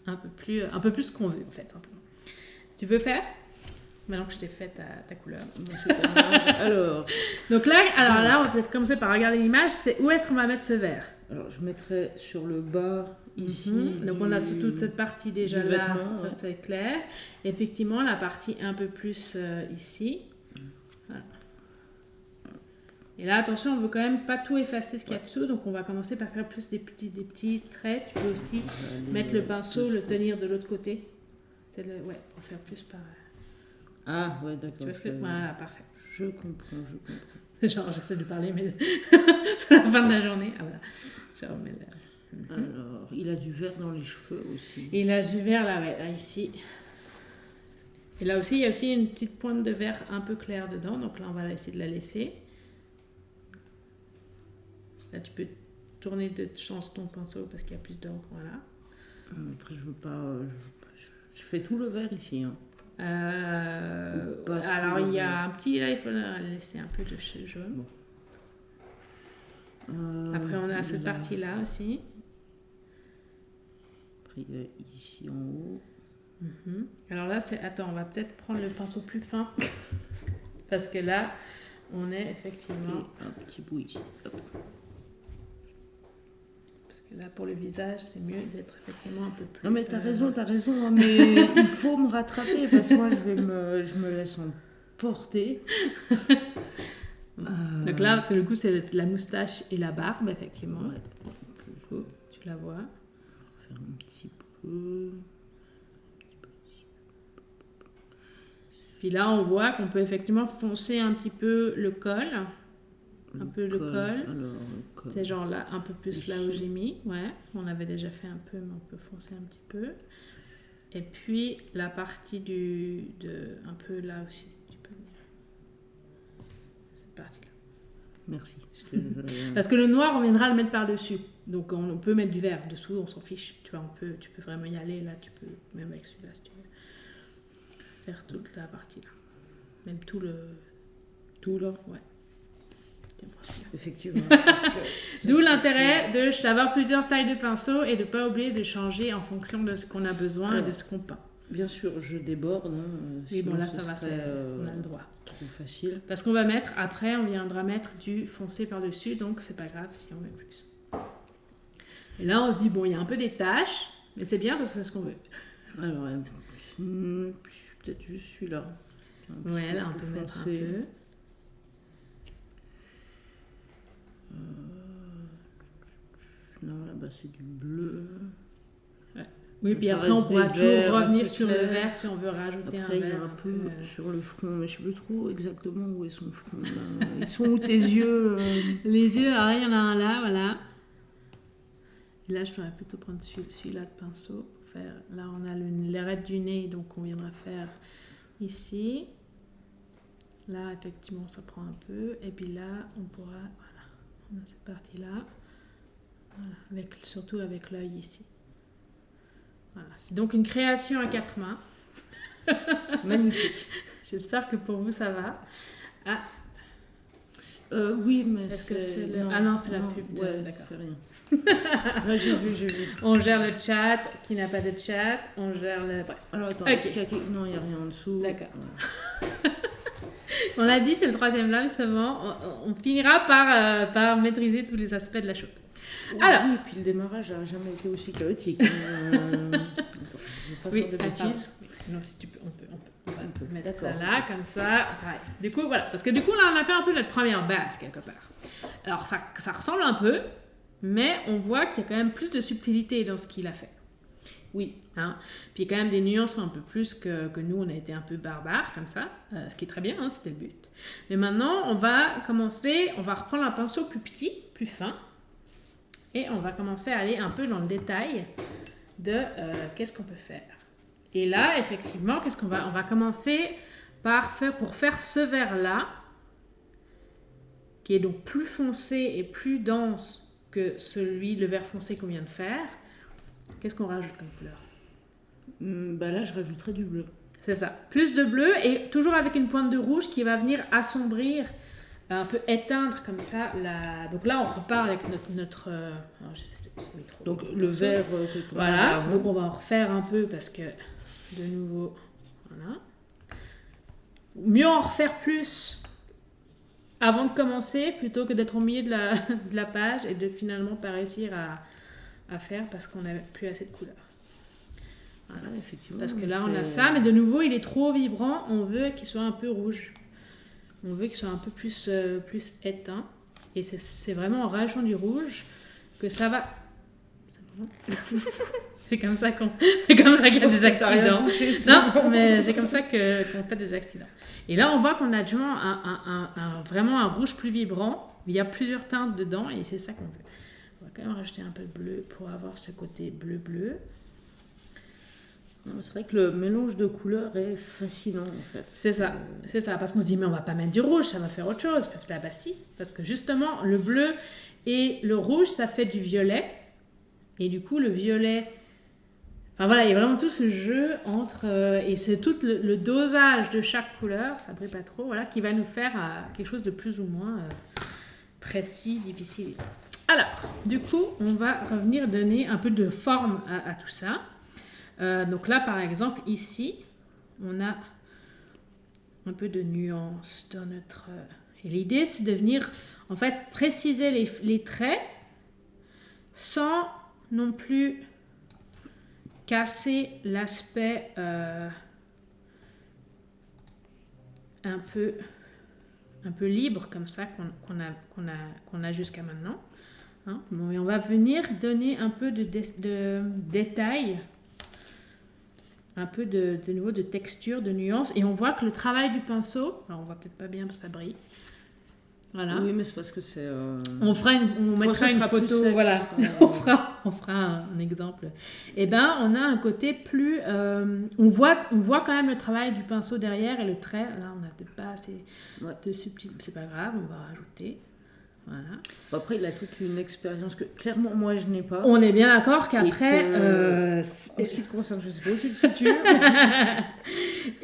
Un peu plus ce qu'on veut, en fait, simplement. Tu veux faire ? Maintenant que je t'ai fait ta couleur. Alors. Donc là, on va peut-être commencer par regarder l'image. C'est où est-ce qu'on va mettre ce vert ? Alors, je mettrai sur le bas, ici. Donc, on a toute cette partie déjà là. Vêtement, ça, c'est clair. Effectivement, la partie un peu plus ici. Voilà. Et là, attention, on veut quand même pas tout effacer ce qu'il y a dessous. Donc, on va commencer par faire plus des petits traits. Tu peux aussi mettre le pinceau, le tenir de l'autre côté. Ouais, pour faire plus par... Ah, ouais, d'accord. Tu vois ce que... Voilà, parfait. Je comprends. Genre, j'essaie de parler, mais c'est la fin de la journée. Ah, voilà. Je remets là. Alors, il a du vert dans les cheveux aussi. Il a du vert là, ouais, là, ici. Et là aussi, il y a aussi une petite pointe de vert un peu clair dedans. Donc là, on va essayer de la laisser. Là, tu peux tourner de chance ton pinceau parce qu'il y a plus d'encre, voilà. Après, je veux pas... Je fais tout le vert ici, hein. Alors il y a un petit, là il faut laisser un peu de jaune. Bon. Après on a cette partie-là aussi. Après il y a ici en haut. Alors là, attends, on va peut-être prendre le pinceau plus fin. Parce que là, on est effectivement... Et un petit bout ici. Hop. Parce que là, pour le visage, c'est mieux d'être effectivement un peu plus... Non mais t'as raison, hein, mais il faut me rattraper parce que moi, je me laisse emporter. Donc là, parce que du coup, c'est la moustache et la barbe, effectivement. Ouais. Tu la vois. Faire un petit peu... Puis là, on voit qu'on peut effectivement foncer un petit peu le col. Un peu le col. Alors, le col. C'est genre là, un peu plus Ici. là où j'ai mis. Ouais, on avait déjà fait un peu, mais on peut foncer un petit peu. Et puis, la partie un peu là aussi. Tu peux venir. Cette partie-là. Merci. Parce que le noir, on viendra le mettre par-dessus. Donc, on peut mettre du vert dessous, on s'en fiche. Tu vois, tu peux vraiment y aller. Là, tu peux, même avec celui-là, si tu veux. Faire toute la partie là. Même tout là, ouais. Effectivement. D'où l'intérêt d'avoir plusieurs tailles de pinceau et de ne pas oublier de changer en fonction de ce qu'on a besoin et de ce qu'on peint. Bien sûr, je déborde. Oui, bon là ça va, on a le droit. Trop facile. Parce qu'on va mettre, après on viendra mettre du foncé par-dessus, donc c'est pas grave si on met plus. Et là on se dit, bon, il y a un peu des taches, mais c'est bien parce que c'est ce qu'on veut. Alors, peut-être juste celui-là. Ouais, là, on peut mettre un peu. Non, là-bas, c'est du bleu. Ouais. Oui, puis après, on pourra toujours revenir sur le vert si on veut rajouter après, un vert. Il y a un peu sur le front, mais je ne sais plus trop exactement où est son front. Là. Ils sont où tes yeux Les yeux, alors là, il y en a un là, voilà. Et là, je ferais plutôt prendre celui-là de pinceau. Là, on a l'arête du nez, donc on viendra faire ici. Là, effectivement, ça prend un peu. Et puis là, on pourra... Voilà, on a cette partie-là. Voilà, surtout avec l'œil ici. Voilà, c'est donc une création à 4 mains. C'est magnifique. J'espère que pour vous, ça va. Ah. Oui, mais est-ce que c'est le... Ah non, c'est la pub. Ouais, d'accord. C'est rien. Là, j'ai vu. On gère le chat, qui n'a pas de chat. On gère le... Bref. Alors, attends, okay. Non, il n'y a rien en dessous. D'accord. Ouais. On l'a dit, c'est le 3e lame, c'est bon. On finira par maîtriser tous les aspects de la chose. Alors, oui, puis le démarrage n'a jamais été aussi chaotique. Attends, je vais pas faire de bêtises. Non, si tu peux, on peut mettre ça là, comme ça. Pareil. Du coup, voilà. Parce que du coup, là, on a fait un peu notre première base, quelque part. Alors, ça ressemble un peu, mais on voit qu'il y a quand même plus de subtilité dans ce qu'il a fait. Oui. Hein? Puis il y a quand même des nuances un peu plus que nous, on a été un peu barbares, comme ça. Ce qui est très bien, hein, c'était le but. Mais maintenant, on va reprendre un pinceau plus petit, plus fin. Et on va commencer à aller un peu dans le détail de qu'est-ce qu'on peut faire. Et là, effectivement, on va commencer pour faire ce vert-là, qui est donc plus foncé et plus dense que le vert foncé qu'on vient de faire. Qu'est-ce qu'on rajoute comme couleur ? Là, je rajouterais du bleu. C'est ça. Plus de bleu et toujours avec une pointe de rouge qui va venir assombrir, un peu éteindre comme ça. Donc là, on repart avec notre donc le vert que tu as voilà. avant. Donc on va en refaire un peu parce que, de nouveau, voilà. Mieux en refaire plus avant de commencer plutôt que d'être au milieu de la page et de finalement pas réussir à faire parce qu'on n'a plus assez de couleurs. Voilà, effectivement. Parce que là, on a ça, mais de nouveau, il est trop vibrant. On veut qu'il soit un peu rouge. On veut qu'il soit un peu plus éteint. Et c'est vraiment en rajoutant du rouge que ça va... C'est comme ça qu'il y a des accidents. Non, mais c'est comme ça qu'on fait des accidents. Et là, on voit qu'on a vraiment un rouge plus vibrant. Il y a plusieurs teintes dedans et c'est ça qu'on veut. On va quand même rajouter un peu de bleu pour avoir ce côté bleu-bleu. C'est vrai que le mélange de couleurs est fascinant en fait. C'est ça, parce qu'on se dit mais on va pas mettre du rouge, ça va faire autre chose. Bah si, parce que justement le bleu et le rouge ça fait du violet et du coup le violet Enfin voilà, il y a vraiment tout ce jeu entre... et c'est tout le dosage de chaque couleur, ça brille pas trop, voilà, qui va nous faire quelque chose de plus ou moins précis, difficile. Alors, du coup, on va revenir donner un peu de forme à tout ça. Donc là, par exemple, ici, on a un peu de nuance dans notre... Et l'idée, c'est de venir, en fait, préciser les traits sans non plus casser l'aspect un peu libre, comme ça, qu'on a jusqu'à maintenant. Hein. Bon, et on va venir donner un peu de détails, un peu de nouveau de texture, de nuance, et on voit que le travail du pinceau, alors on voit peut-être pas bien parce que ça brille, voilà. Oui, mais c'est parce que c'est... On mettra une photo, sec, voilà, on fera un exemple. Et ben, on a un côté plus... on voit quand même le travail du pinceau derrière et le trait, là on n'a peut-être pas assez de subtil, c'est pas grave, on va rajouter. Voilà. Bon, après, il a toute une expérience que clairement moi je n'ai pas. On est bien d'accord qu'après. En ce qui te concerne, je sais pas où tu te situes.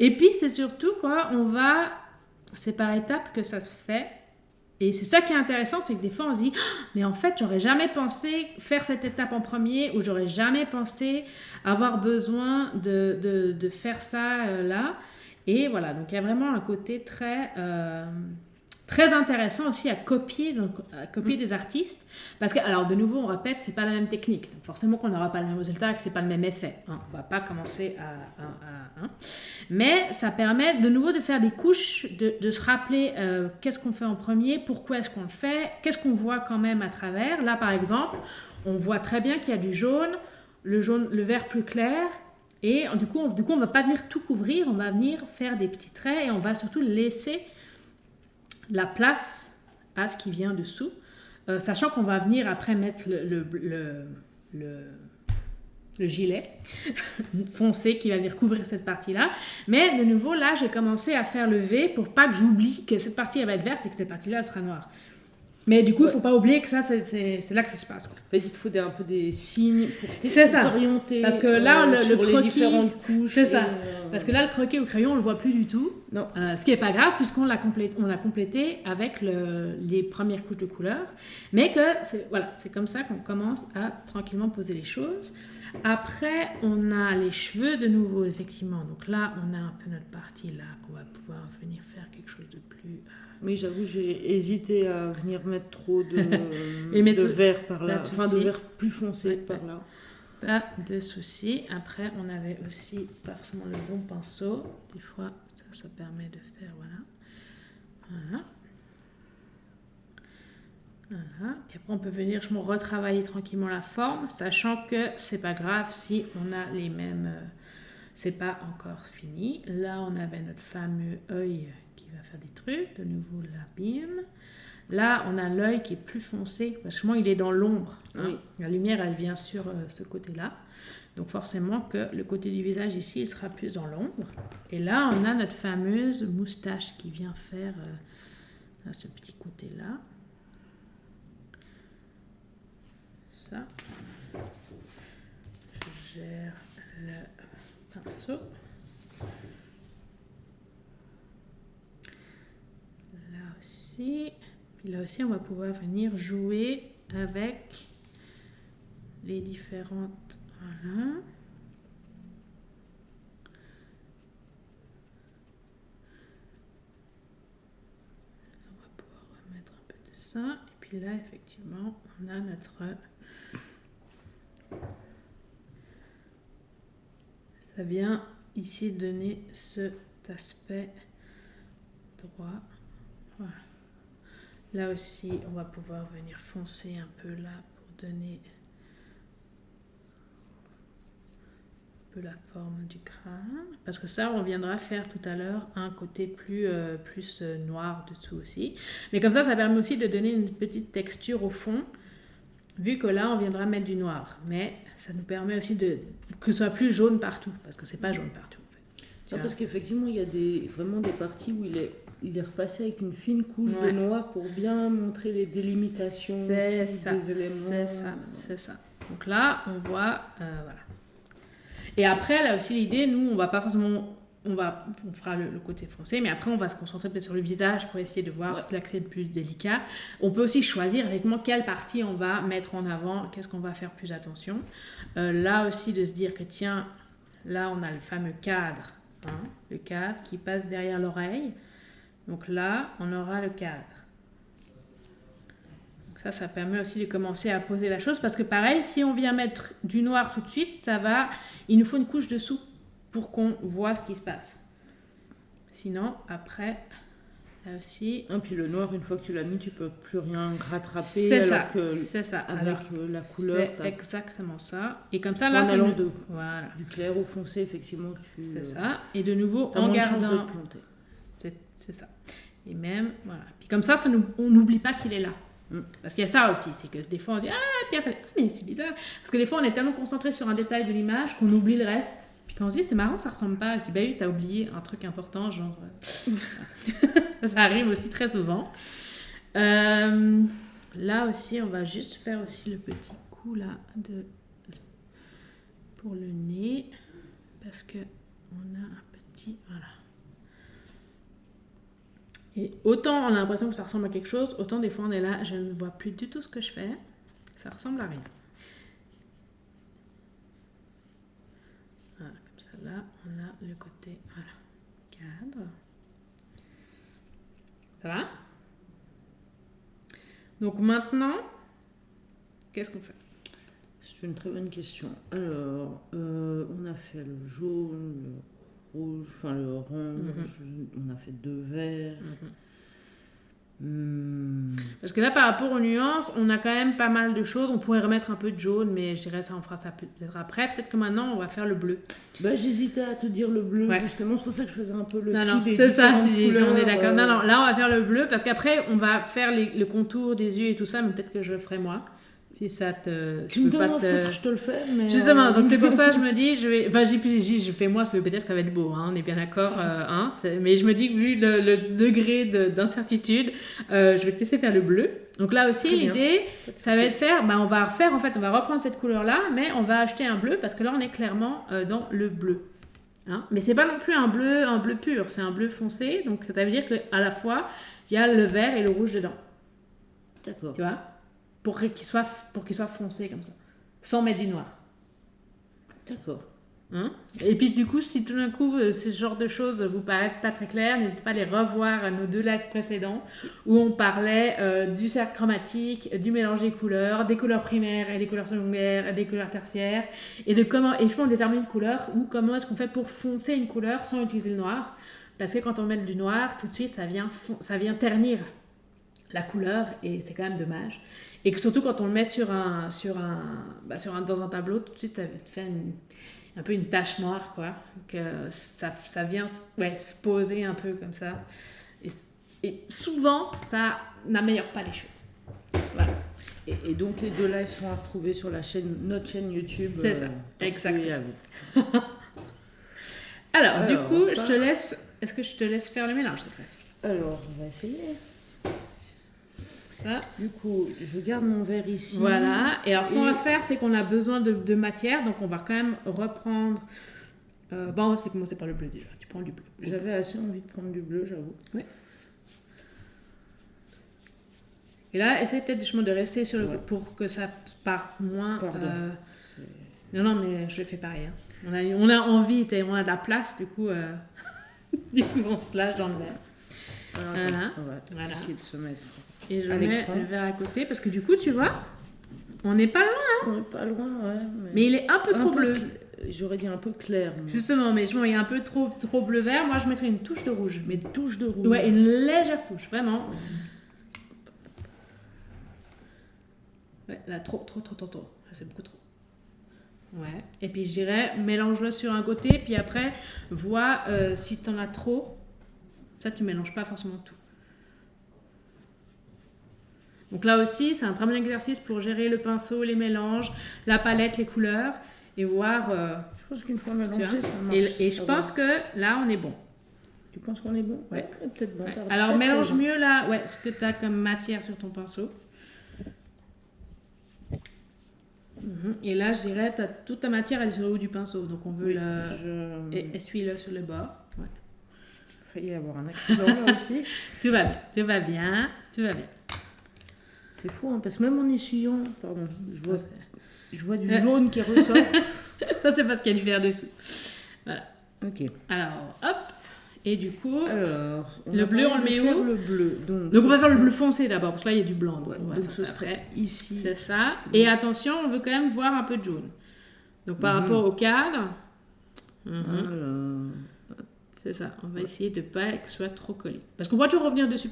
Et puis c'est surtout quoi, c'est par étapes que ça se fait. Et c'est ça qui est intéressant, c'est que des fois on se dit, mais en fait j'aurais jamais pensé faire cette étape en premier, ou j'aurais jamais pensé avoir besoin de faire ça là. Et voilà, donc il y a vraiment un côté très intéressant aussi à copier des artistes, parce que, alors de nouveau on répète, c'est pas la même technique, donc forcément qu'on n'aura pas le même résultat et que c'est pas le même effet, hein. On va pas commencer mais ça permet de nouveau de faire des couches, de se rappeler qu'est-ce qu'on fait en premier, pourquoi est-ce qu'on le fait, qu'est-ce qu'on voit quand même à travers. Là par exemple, on voit très bien qu'il y a du jaune, le vert plus clair. Et du coup, on ne va pas venir tout couvrir, on va venir faire des petits traits et on va surtout laisser la place à ce qui vient dessous, sachant qu'on va venir après mettre le gilet foncé qui va venir couvrir cette partie-là. Mais de nouveau, là, j'ai commencé à faire le V pour pas que j'oublie que cette partie elle va être verte et que cette partie-là elle sera noire. Mais du coup, il ne faut pas oublier que ça, c'est là que ça se passe. Quoi. En fait, il faut un peu des signes pour t'orienter. Parce que là, le croquis, les différentes couches. C'est ça. Parce que là, le croquis au crayon, on ne le voit plus du tout. Non. Ce qui n'est pas grave, puisqu'on l'a complété avec les premières couches de couleur. Mais que c'est comme ça qu'on commence à tranquillement poser les choses. Après, on a les cheveux de nouveau, effectivement. Donc là, on a un peu notre partie là qu'on va pouvoir venir faire quelque chose de plus... Oui, j'avoue, j'ai hésité à venir mettre trop de vert par là, enfin de vert plus foncé par là. Pas de souci. Après, on avait aussi pas forcément le bon pinceau. Des fois, ça permet de faire, voilà. Puis après, on peut venir retravailler tranquillement la forme, sachant que c'est pas grave si on a les mêmes... c'est pas encore fini. Là, on avait notre fameux œil qui va faire des trucs. De nouveau, la bim. Là, on a l'œil qui est plus foncé. Parce que moi, il est dans l'ombre. Hein. Oui. La lumière, elle vient sur ce côté-là. Donc forcément que le côté du visage ici, il sera plus dans l'ombre. Et là, on a notre fameuse moustache qui vient faire ce petit côté-là. Ça. Je gère le pinceau. Là aussi, on va pouvoir venir jouer avec les différentes... Voilà. On va pouvoir remettre un peu de ça. Et puis là, effectivement, on a notre... Ça vient ici donner cet aspect droit. Voilà. Là aussi, on va pouvoir venir foncer un peu là pour donner un peu la forme du crâne. Parce que ça, on viendra faire tout à l'heure un côté plus noir dessous aussi. Mais comme ça permet aussi de donner une petite texture au fond, vu que là, on viendra mettre du noir. Mais ça nous permet aussi que ce soit plus jaune partout, parce que c'est pas jaune partout. En fait. Non, parce qu'effectivement, il y a vraiment des parties où il est repassé avec une fine couche de noir pour bien montrer les délimitations des éléments. C'est ça. Donc là, on voit... voilà. Et après, là aussi, l'idée, nous, on va pas forcément... On fera le côté foncé, mais après, on va se concentrer peut-être sur le visage pour essayer de voir si l'accès est le plus délicat. On peut aussi choisir effectivement quelle partie on va mettre en avant, qu'est-ce qu'on va faire plus attention. Là aussi, de se dire que tiens, là, on a le fameux cadre, hein, le cadre qui passe derrière l'oreille. Donc là, on aura le cadre. Donc ça permet aussi de commencer à poser la chose, parce que pareil, si on vient mettre du noir tout de suite, il nous faut une couche dessous pour qu'on voit ce qui se passe. Sinon, après, là aussi... Et puis le noir, une fois que tu l'as mis, tu peux plus rien rattraper. C'est ça. Avec la couleur... C'est exactement ça. Et comme ça, là... En allant voilà. du clair au foncé, effectivement, c'est ça. Et de nouveau, en gardant... C'est ça. Et même, voilà. Puis comme ça, on n'oublie pas qu'il est là. Parce qu'il y a ça aussi, c'est que des fois on se dit puis après, mais c'est bizarre. Parce que des fois on est tellement concentré sur un détail de l'image qu'on oublie le reste. Puis quand on se dit c'est marrant, ça ressemble pas, je dis bah oui, t'as oublié un truc important, genre. ça arrive aussi très souvent. Là aussi, on va juste faire aussi le petit coup là pour le nez. Parce que on a un petit. Voilà. Et autant on a l'impression que ça ressemble à quelque chose, autant des fois on est là, je ne vois plus du tout ce que je fais, ça ressemble à rien. Voilà, comme ça là, on a le côté, voilà, cadre. Ça va? Donc maintenant, qu'est-ce qu'on fait? C'est une très bonne question. Alors, on a fait le jaune, le rouge, enfin le orange, on a fait 2 verts. Parce que là, par rapport aux nuances, on a quand même pas mal de choses. On pourrait remettre un peu de jaune, mais je dirais ça, on fera ça peut-être après. Peut-être que maintenant, on va faire le bleu. Bah, j'hésitais à te dire le bleu, justement. C'est pour ça que je faisais un peu le tri des c'est ça, couleurs. On est d'accord. Non, là, on va faire le bleu, parce qu'après, on va faire le contour des yeux et tout ça, mais peut-être que je le ferai moi. Si ça te... Tu me donnes un foutre, je te le fais, mais... Justement, donc c'est pour ça que je me dis, je fais moi, ça veut pas dire que ça va être beau, hein, on est bien d'accord, mais je me dis que vu le degré d'incertitude, je vais te laisser faire le bleu. Donc là aussi, l'idée, ça va être on va reprendre cette couleur-là, mais on va acheter un bleu, parce que là, on est clairement dans le bleu. Hein, mais c'est pas non plus un bleu pur, c'est un bleu foncé, donc ça veut dire qu'à la fois, il y a le vert et le rouge dedans. D'accord. Tu vois ? Pour qu'il soit foncé comme ça, sans mettre du noir. D'accord. Hein? Et puis du coup, si tout d'un coup ce genre de choses vous paraissent pas très claires, n'hésitez pas à les revoir à nos 2 lives précédents où on parlait du cercle chromatique, du mélange des couleurs primaires et des couleurs secondaires et des couleurs tertiaires, et de comment on détermine une couleur ou comment est-ce qu'on fait pour foncer une couleur sans utiliser le noir. Parce que quand on met du noir, tout de suite, ça vient ternir la couleur et c'est quand même dommage. Et que surtout quand on le met dans un tableau, tout de suite ça fait un peu une tache noire, quoi. Que ça vient se poser un peu comme ça. Et souvent, ça n'améliore pas les choses. Voilà. Et donc les 2 lives sont à retrouver sur notre chaîne YouTube. C'est ça, exactement. Alors, du coup, est-ce que je te laisse faire le mélange cette fois-ci? Alors, on va essayer. Là. Du coup, je garde mon verre ici. Voilà. Et alors, ce qu'on va faire, c'est qu'on a besoin de matière. Donc, on va quand même reprendre... on va commencer par le bleu déjà. Tu prends du bleu. J'avais assez envie de prendre du bleu, j'avoue. Oui. Et là, essaye peut-être justement de rester sur le bleu pour que ça parte moins... Non, mais je fais pareil. Hein. On a envie, on a de la place, du coup, on se lâche dans le verre. Voilà. On va essayer de se mettre... Et je mets le verre à côté parce que du coup, tu vois, on n'est pas loin. Hein. On n'est pas loin, ouais. Mais il est un peu trop bleu. J'aurais dit un peu clair. Moi. Justement, mais il est un peu trop bleu-vert. Moi, je mettrais une touche de rouge. Mais touche de rouge. Ouais, une légère touche, vraiment. Ouais, là, trop. C'est beaucoup trop. Ouais. Et puis, je dirais, mélange-le sur un côté. Puis après, vois si t'en as trop. Ça, tu mélanges pas forcément tout. Donc là aussi, c'est un très bon exercice pour gérer le pinceau, les mélanges, la palette, les couleurs et voir... je pense qu'une fois mélangé, ça marche. Et je pense que là, on est bon. Tu penses qu'on est bon? Ouais. Peut-être bon. Ouais. Alors, mélange mieux là, ce que tu as comme matière sur ton pinceau. Et là, je dirais, toute ta matière, elle est sur le haut du pinceau. Donc, on veut essuie-le sur le bord. Ouais. Il a failli y avoir un accident là aussi. Tout va bien, tout va bien, tout va bien. C'est fou, hein, parce que même en essuyant, pardon, je vois du jaune qui ressort. Ça, c'est parce qu'il y a du vert dessus. Voilà. Ok. Alors, hop. Et du coup, alors, le bleu, on le met où? Le bleu. Donc on va faire le bleu foncé d'abord, parce que là, il y a du blanc. Donc, on va donc faire ce ça serait après. ici. C'est ça. Et attention, on veut quand même voir un peu de jaune. Donc, par rapport au cadre. C'est ça. On va essayer de ne pas que ce soit trop collé. Parce qu'on pourra toujours revenir dessus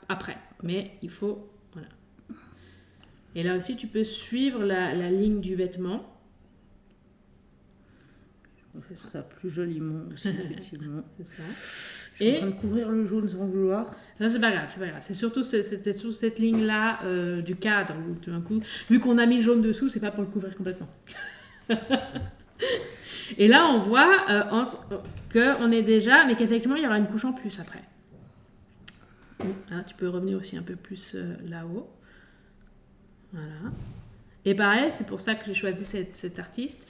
après. Mais il faut... Voilà. Et là aussi, tu peux suivre la ligne du vêtement. On va faire ça plus joliment aussi, effectivement. C'est ça. Je suis en train de couvrir le jaune sans vouloir. Ça, c'est pas grave, c'est pas grave. C'est surtout c'était sous cette ligne-là du cadre où tout d'un coup, vu qu'on a mis le jaune dessous, c'est pas pour le couvrir complètement. Et là, on voit qu'on est déjà, mais qu'effectivement, il y aura une couche en plus après. Là, tu peux revenir aussi un peu plus là-haut. Voilà. Et pareil, c'est pour ça que j'ai choisi cet artiste.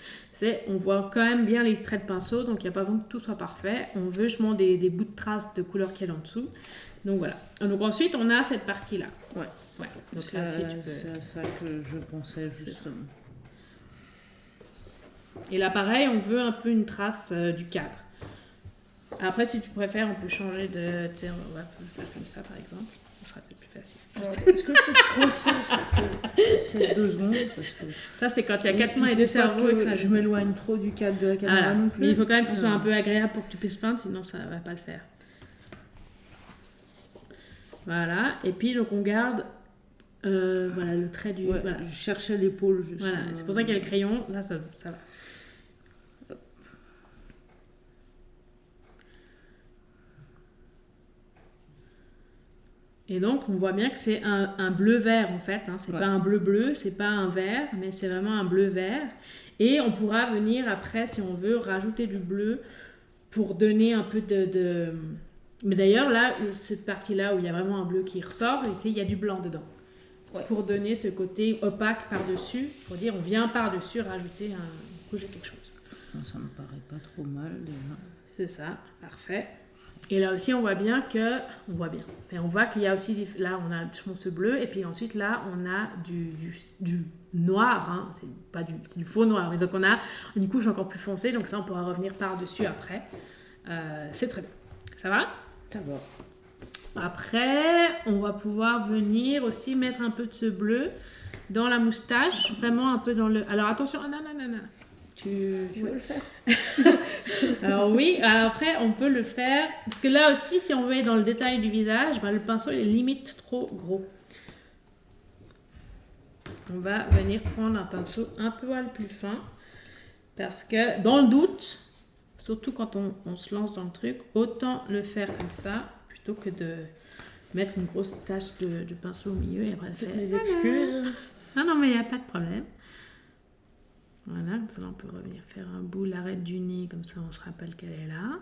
On voit quand même bien les traits de pinceau, donc il n'y a pas besoin que tout soit parfait. On veut justement des bouts de traces de couleur qu'il y a en dessous. Donc voilà. Donc ensuite, on a cette partie-là. Ouais. Donc c'est à ça que je pensais justement. Et là, pareil, on veut un peu une trace du cadre. Après, si tu préfères, on peut changer de... Tu sais, on va faire comme ça, par exemple. Ce sera peut-être plus facile. Est-ce que je peux te confier ces 2 secondes parce que ça, c'est quand il y a 4 mains et 2 cerveaux. Et que ça je m'éloigne trop du cadre de la caméra non plus. Mais il faut quand même que tu sois un peu agréable pour que tu puisses peindre, sinon ça ne va pas le faire. Voilà. Et puis, donc, on garde voilà, le trait du... voilà. Je cherchais l'épaule. Voilà. C'est pour ça qu'il y a le crayon. Là, ça va. Et donc, on voit bien que c'est un bleu-vert, en fait. Hein. C'est pas un bleu-bleu, c'est pas un vert, mais c'est vraiment un bleu-vert. Et on pourra venir après, si on veut, rajouter du bleu pour donner un peu de... Mais d'ailleurs, là, cette partie-là où il y a vraiment un bleu qui ressort, ici, il y a du blanc dedans. Ouais. Pour donner ce côté opaque par-dessus, pour dire on vient par-dessus rajouter une couche de quelque chose. Ça me paraît pas trop mal, déjà. C'est ça, parfait. Et là aussi, on voit bien que... On voit bien. Et on voit qu'il y a aussi... Là, on a ce bleu. Et puis ensuite, là, on a du noir. Hein. C'est du faux noir. Et donc, on a une couche encore plus foncée. Donc ça, on pourra revenir par-dessus après. C'est très bien. Ça va? Ça va. Après, on va pouvoir venir aussi mettre un peu de ce bleu dans la moustache. Vraiment un peu dans le... Alors, attention. Non. Tu veux le faire? Alors oui, après on peut le faire, parce que là aussi si on veut aller dans le détail du visage, le pinceau il est limite trop gros. On va venir prendre un pinceau un poil plus fin, parce que dans le doute, surtout quand on se lance dans le truc, autant le faire comme ça, plutôt que de mettre une grosse tache de pinceau au milieu et après le faire. Les excuses. Non mais il n'y a pas de problème. Voilà, comme ça on peut revenir faire un bout l'arête du nez, comme ça on se rappelle qu'elle est là.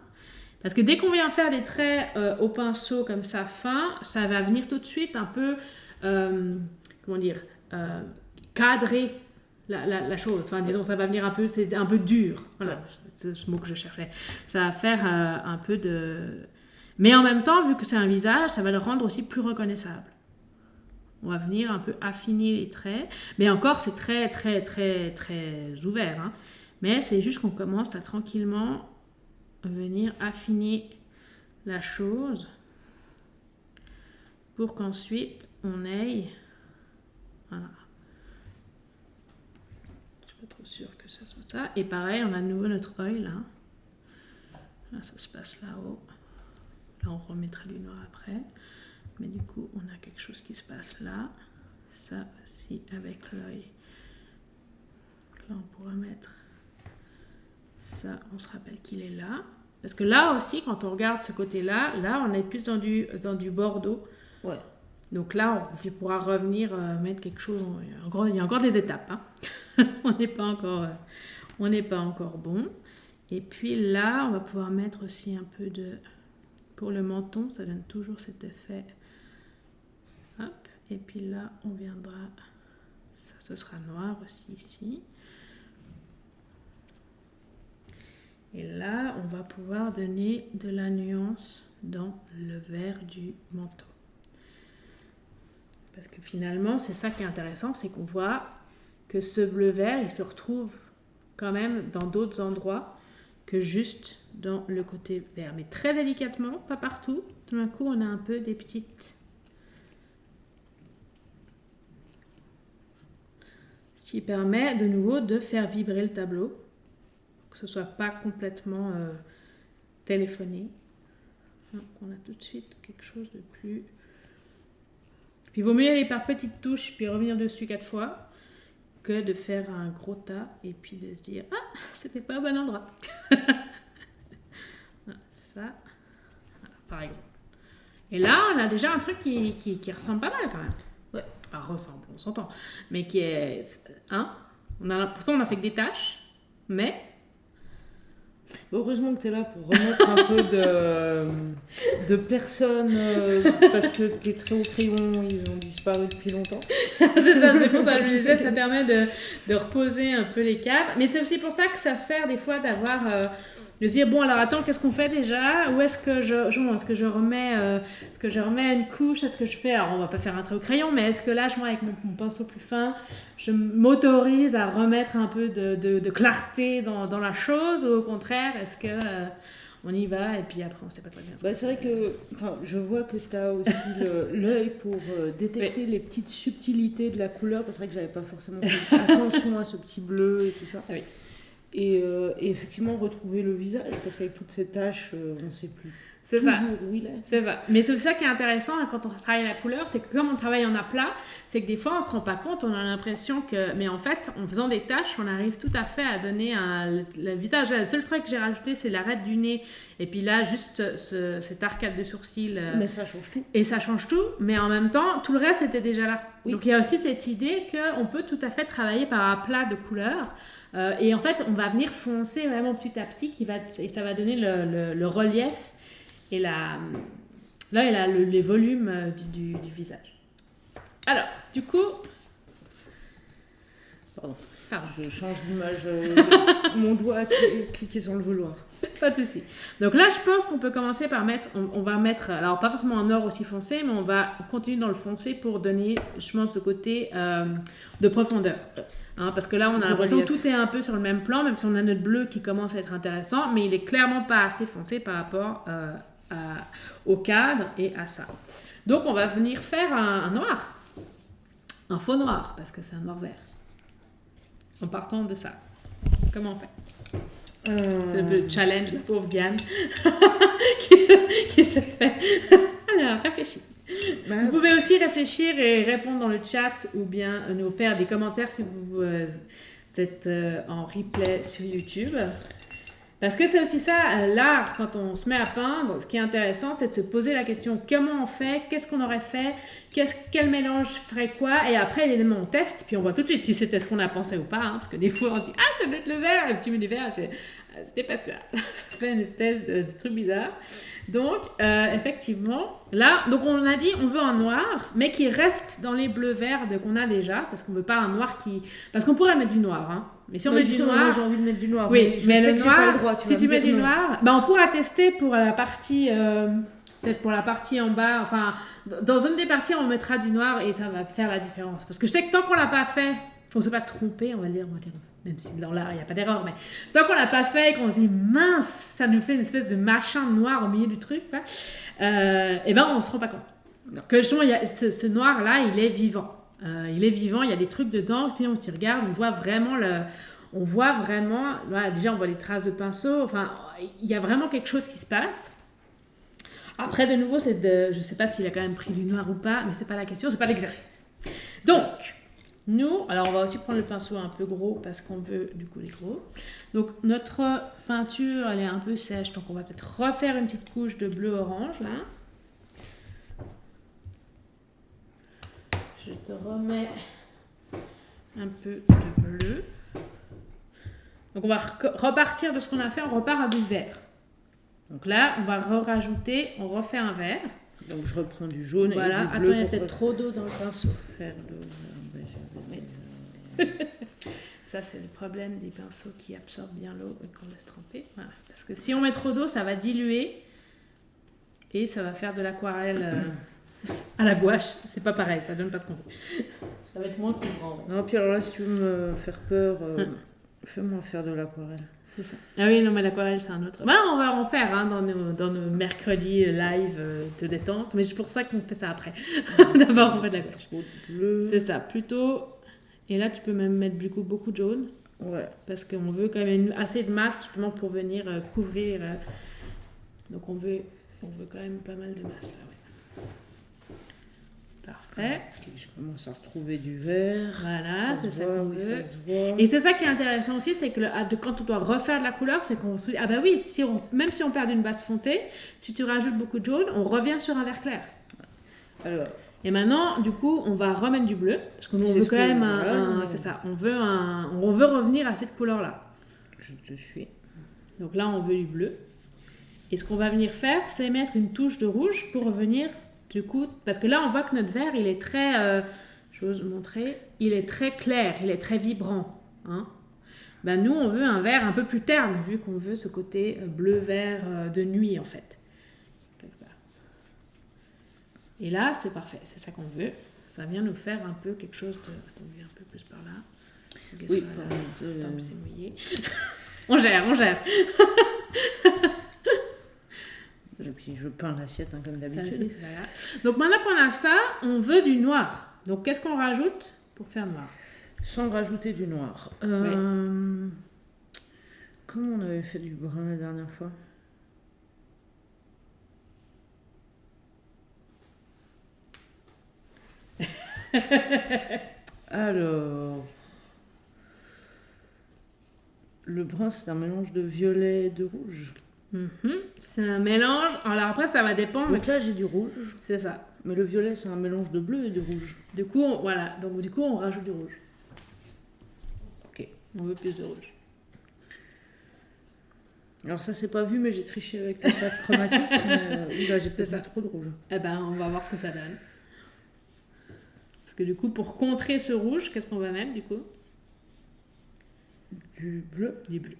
Parce que dès qu'on vient faire des traits au pinceau comme ça fin, ça va venir tout de suite un peu, cadrer la chose. Enfin, disons, ça va venir un peu, c'est un peu dur. Voilà, c'est ce mot que je cherchais. Ça va faire un peu de... Mais en même temps, vu que c'est un visage, ça va le rendre aussi plus reconnaissable. On va venir un peu affiner les traits. Mais encore, c'est très, très, très, très ouvert. Hein. Mais c'est juste qu'on commence à tranquillement venir affiner la chose pour qu'ensuite, on aille... Voilà. Je ne suis pas trop sûre que ce soit ça. Et pareil, on a de nouveau notre œil, là. Là, ça se passe là-haut. Là, on remettra du noir après. Mais du coup, on a quelque chose qui se passe là. Ça aussi, avec l'œil. Là, on pourra mettre ça. On se rappelle qu'il est là. Parce que là aussi, quand on regarde ce côté-là, là, on est plus dans du bordeaux. Ouais. Donc là, on pourra revenir mettre quelque chose. Il y a encore des étapes. Hein. On n'est pas encore bon. Et puis là, on va pouvoir mettre aussi un peu de... Pour le menton, ça donne toujours cet effet. Hop. Et puis là, on viendra... Ça ce sera noir aussi ici. Et là, on va pouvoir donner de la nuance dans le vert du manteau. Parce que finalement, c'est ça qui est intéressant, c'est qu'on voit que ce bleu-vert, il se retrouve quand même dans d'autres endroits que juste dans le côté vert. Mais très délicatement, pas partout. Tout d'un coup, on a un peu des petites... Ce qui permet de nouveau de faire vibrer le tableau, que ce ne soit pas complètement téléphoné. Donc, on a tout de suite quelque chose de plus... Puis il vaut mieux y aller par petites touches, puis revenir dessus 4 fois, que de faire un gros tas et puis de se dire « Ah, c'était pas au bon endroit !» Ça, voilà, par exemple. Et là, on a déjà un truc qui ressemble pas mal quand même. Ouais. Enfin, ressemble, on s'entend. Mais qui est... Hein, pourtant, on a fait que des tâches, mais... Heureusement que tu es là pour remettre un peu de personnes, parce que tes traits au crayon, ils ont disparu depuis longtemps. C'est ça, c'est pour ça que je me disais, ça permet de reposer un peu les cadres. Mais c'est aussi pour ça que ça sert des fois d'avoir... de se dire, bon, alors attends, qu'est-ce qu'on fait déjà? Où est-ce que je remets une couche? Est-ce que je fais... Alors, on va pas faire un trait au crayon, mais est-ce que là, avec mon pinceau plus fin, je m'autorise à remettre un peu de clarté dans la chose? Ou au contraire, est-ce que on y va et puis après, on sait pas très bien. Bah, c'est vrai que je vois que tu as aussi l'œil pour détecter les petites subtilités de la couleur. Parce que c'est vrai que j'avais pas forcément fait attention à ce petit bleu et tout ça. Oui. Et effectivement retrouver le visage, parce qu'avec toutes ces taches, on ne sait plus c'est toujours ça. Où il est. C'est ça. Mais c'est ça qui est intéressant quand on travaille la couleur, c'est que comme on travaille en aplat, c'est que des fois on ne se rend pas compte, on a l'impression que... Mais en fait, en faisant des taches, on arrive tout à fait à donner le visage. Là, le seul truc que j'ai rajouté, c'est l'arête du nez. Et puis là, juste cette arcade de sourcils. Mais ça change tout. Et ça change tout, mais en même temps, tout le reste était déjà là. Oui. Donc il y a aussi cette idée qu'on peut tout à fait travailler par aplat de couleurs. Et en fait, on va venir foncer vraiment petit à petit, et ça va donner le relief et les volumes du visage. Alors, du coup... Pardon. Je change d'image. Mon doigt a cliqué sur le vouloir. Pas de souci. Donc là, je pense qu'on peut commencer par mettre... On va mettre... Alors, pas forcément un or aussi foncé, mais on va continuer dans le foncé pour donner, je pense, ce côté de profondeur. Hein, parce que là, on a l'impression que tout est un peu sur le même plan, même si on a notre bleu qui commence à être intéressant, mais il est clairement pas assez foncé par rapport au cadre et à ça. Donc, on va venir faire un noir, un faux noir, parce que c'est un noir vert. En partant de ça. Comment on fait? C'est un peu le challenge, la pauvre Diane, qui se fait. Alors, réfléchis. Vous pouvez aussi réfléchir et répondre dans le chat ou bien nous faire des commentaires si vous êtes en replay sur YouTube. Parce que c'est aussi ça, l'art, quand on se met à peindre, ce qui est intéressant, c'est de se poser la question comment on fait, qu'est-ce qu'on aurait fait, quel mélange ferait quoi, et après, évidemment, on teste, puis on voit tout de suite si c'était ce qu'on a pensé ou pas, hein, parce que des fois, on dit ah, ça doit être le vert, et puis tu mets du vert, et c'était pas ça. Ça fait une espèce de truc bizarre. Donc, effectivement, là, donc on a dit on veut un noir, mais qui reste dans les bleus-verts qu'on a déjà, parce qu'on veut pas un noir qui... Parce qu'on pourrait mettre du noir, hein. Mais si on met du noir... Moi, j'ai envie de mettre du noir. Oui, mais le noir, pas le droit, si tu mets du noir, on pourra tester pour la partie... peut-être pour la partie en bas, enfin, dans une des parties, on mettra du noir et ça va faire la différence. Parce que je sais que tant qu'on l'a pas fait, faut se pas tromper, on va dire, même si dans l'art, il n'y a pas d'erreur, mais tant qu'on l'a pas fait et qu'on se dit, mince, ça nous fait une espèce de machin noir au milieu du truc, on ne se rend pas compte. Donc, ce noir-là, il est vivant. Il est vivant, il y a des trucs dedans, sinon, tu regardes, on voit vraiment voilà, déjà, on voit les traces de pinceau, enfin, il y a vraiment quelque chose qui se passe. Après, de nouveau, je ne sais pas s'il a quand même pris du noir ou pas, mais c'est pas la question, c'est pas l'exercice. Donc, alors on va aussi prendre le pinceau un peu gros parce qu'on veut du coup les gros. Donc notre peinture, elle est un peu sèche, donc on va peut-être refaire une petite couche de bleu-orange là. Je te remets un peu de bleu. Donc on va repartir de ce qu'on a fait, on repart à du vert. Donc là, on va rajouter, on refait un vert. Donc je reprends du jaune voilà. et du bleu. Attends, il y a peut-être trop d'eau dans le pinceau. Ça, c'est le problème des pinceaux qui absorbent bien l'eau et qu'on laisse tremper. Voilà. Parce que si on met trop d'eau, ça va diluer et ça va faire de l'aquarelle à la gouache. C'est pas pareil, ça donne pas ce qu'on veut. Ça va être moins couvrant. Non, puis alors là, si tu veux me faire peur, fais-moi faire de l'aquarelle. C'est ça. Ah oui, non, mais l'aquarelle, c'est un autre. Bah, on va en faire hein, dans nos mercredis live de détente, mais c'est pour ça qu'on fait ça après. D'abord, on fait de la gouache. Bleu. C'est ça, plutôt. Et là, tu peux même mettre du coup beaucoup de jaune. Ouais. Parce qu'on veut quand même assez de masse justement pour venir couvrir. Donc on veut quand même pas mal de masse là. Ouais. Parfait. Okay, je commence à retrouver du vert. Voilà, c'est ça qu'on veut. Ça se voit. Et c'est ça qui est intéressant aussi, c'est que quand on doit refaire de la couleur, c'est qu'on se dit, ah bah oui, même si on perd une base foncée, si tu rajoutes beaucoup de jaune, on revient sur un vert clair. Alors. Et maintenant, du coup, on va remettre du bleu, parce qu'on veut quand même c'est ça, on veut revenir à cette couleur-là. Je te suis. Donc là, on veut du bleu. Et ce qu'on va venir faire, c'est mettre une touche de rouge pour revenir, du coup, parce que là, on voit que notre vert, il est très, je vais vous montrer, il est très clair, il est très vibrant. Hein. Ben, nous, on veut un vert un peu plus terne, vu qu'on veut ce côté bleu-vert de nuit, en fait. Et là, c'est parfait, c'est ça qu'on veut. Ça vient nous faire un peu quelque chose de... Attendez, un peu plus par là. Oui, Attends, c'est mouillé. On gère. Et puis je peins l'assiette comme d'habitude. Donc maintenant qu'on a ça, on veut du noir. Donc qu'est-ce qu'on rajoute pour faire noir? Sans rajouter du noir. Oui. Comment on avait fait du brun la dernière fois? Alors, le brun, c'est un mélange de violet et de rouge. C'est un mélange. Alors après, ça va dépendre. Donc là, j'ai du rouge. C'est ça. Mais le violet, c'est un mélange de bleu et de rouge. Du coup, voilà. Donc du coup, on rajoute du rouge. Ok. On veut plus de rouge. Alors ça, c'est pas vu, mais j'ai triché avec le sac chromatique. Là, j'ai peut-être mis trop de rouge. Eh ben, on va voir ce que ça donne. Parce que du coup, pour contrer ce rouge, qu'est-ce qu'on va mettre du coup? Du bleu. Du bleu.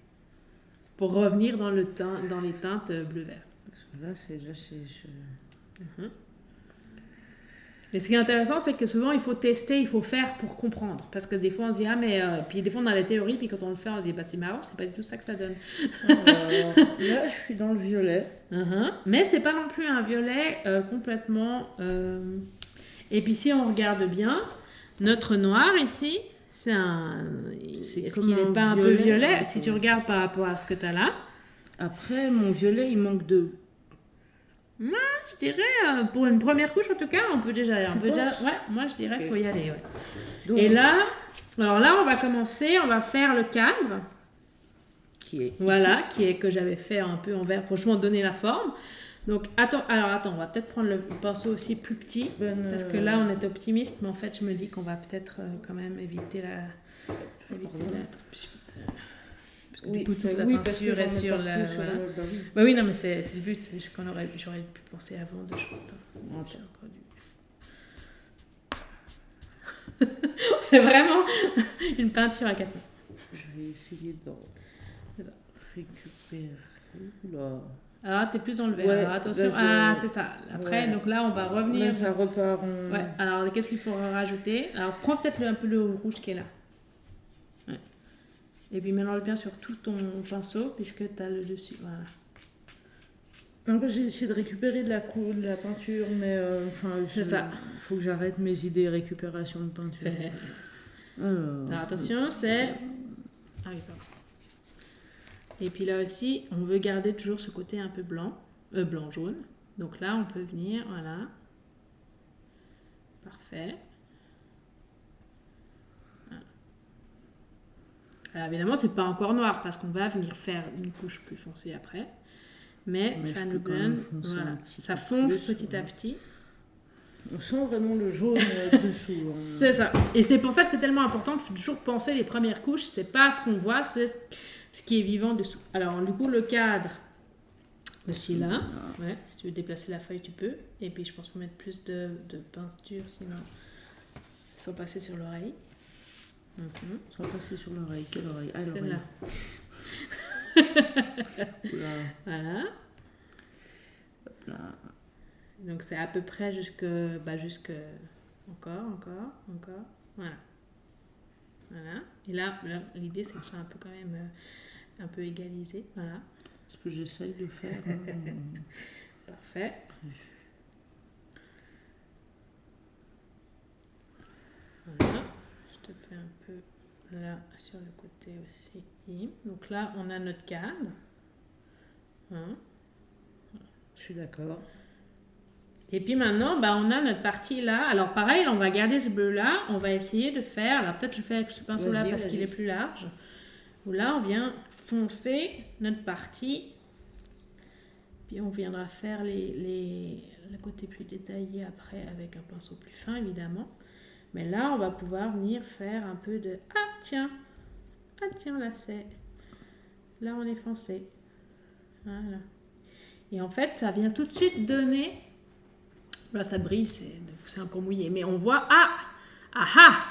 Pour revenir dans les teintes bleu-vert. Parce que là, c'est... Mais ce qui est intéressant, c'est que souvent, il faut tester, il faut faire pour comprendre. Parce que des fois, on se dit, ah, mais... puis des fois, on a la théorie, puis quand on le fait, on se dit, bah, c'est marrant, c'est pas du tout ça que ça donne. Alors, là, je suis dans le violet. Mais c'est pas non plus un violet complètement... Et puis, si on regarde bien, notre noir, ici, est-ce qu'il n'est pas un peu violet? Si tu regardes par rapport à ce que tu as là. Après, mon violet, il manque de... Moi, je dirais, pour une première couche, en tout cas, on peut déjà aller. Ouais, moi, je dirais qu'il faut y aller. Ouais. Donc, et là, alors là, on va commencer, on va faire le cadre. Que j'avais fait un peu en vert pour justement donner la forme. Donc, attends, on va peut-être prendre le pinceau aussi plus petit, parce que là, on est optimiste, mais en fait, je me dis qu'on va peut-être quand même éviter la... Parce que du coup, toute la peinture est sur la... Voilà. Bah oui, non, mais c'est le but, j'aurais pu penser avant de chanter. C'est vraiment une peinture à 4 mains. Je vais essayer de récupérer... Là. Ah, t'es plus dans le vert. Ouais, alors, attention. Ah, c'est ça. Après, donc là, on va revenir. Là, ça repart. Ouais. Alors, qu'est-ce qu'il faut rajouter? Alors, prends peut-être un peu le rouge qui est là. Ouais. Et puis, mélange bien sur tout ton pinceau, puisque t'as le dessus. Voilà. Donc, j'ai essayé de récupérer de la peinture, mais c'est ça. Il faut que j'arrête mes idées récupération de peinture. Alors, attention, c'est... Ah oui, pardon. Et puis là aussi, on veut garder toujours ce côté un peu blanc-jaune. Donc là, on peut venir, voilà. Parfait. Voilà. Alors évidemment, c'est pas encore noir parce qu'on va venir faire une couche plus foncée après. Mais ça nous donne, voilà, ça fonce petit à petit. On sent vraiment le jaune dessous. C'est ça. Et c'est pour ça que c'est tellement important de toujours penser les premières couches. C'est pas ce qu'on voit, c'est ce qui est vivant dessous. Alors, du coup, le cadre, aussi là. Ouais, si tu veux déplacer la feuille, tu peux. Et puis, je pense qu'il faut mettre plus de peinture, sinon, ils sont passés sur l'oreille. Sans passer sur l'oreille. Quelle oreille? Ah, celle-là. Voilà. Hop là. Donc c'est à peu près jusque encore. Voilà. Et là l'idée c'est que ce soit un peu quand même un peu égalisé. Voilà. Ce que j'essaye de faire. Parfait. Voilà. Je te fais un peu là sur le côté aussi. Donc là on a notre cadre. Je suis d'accord. Et puis maintenant, on a notre partie là. Alors pareil, on va garder ce bleu là. On va essayer de faire. Alors peut-être je fais avec ce pinceau là parce qu'il est plus large. Où là, on vient foncer notre partie. Puis on viendra faire le côté plus détaillé après avec un pinceau plus fin évidemment. Mais là, on va pouvoir venir faire un peu de... Ah tiens, là c'est... Là, on est foncé. Voilà. Et en fait, ça vient tout de suite donner... Là, ça brille, c'est encore mouillé. Mais on voit... Ah.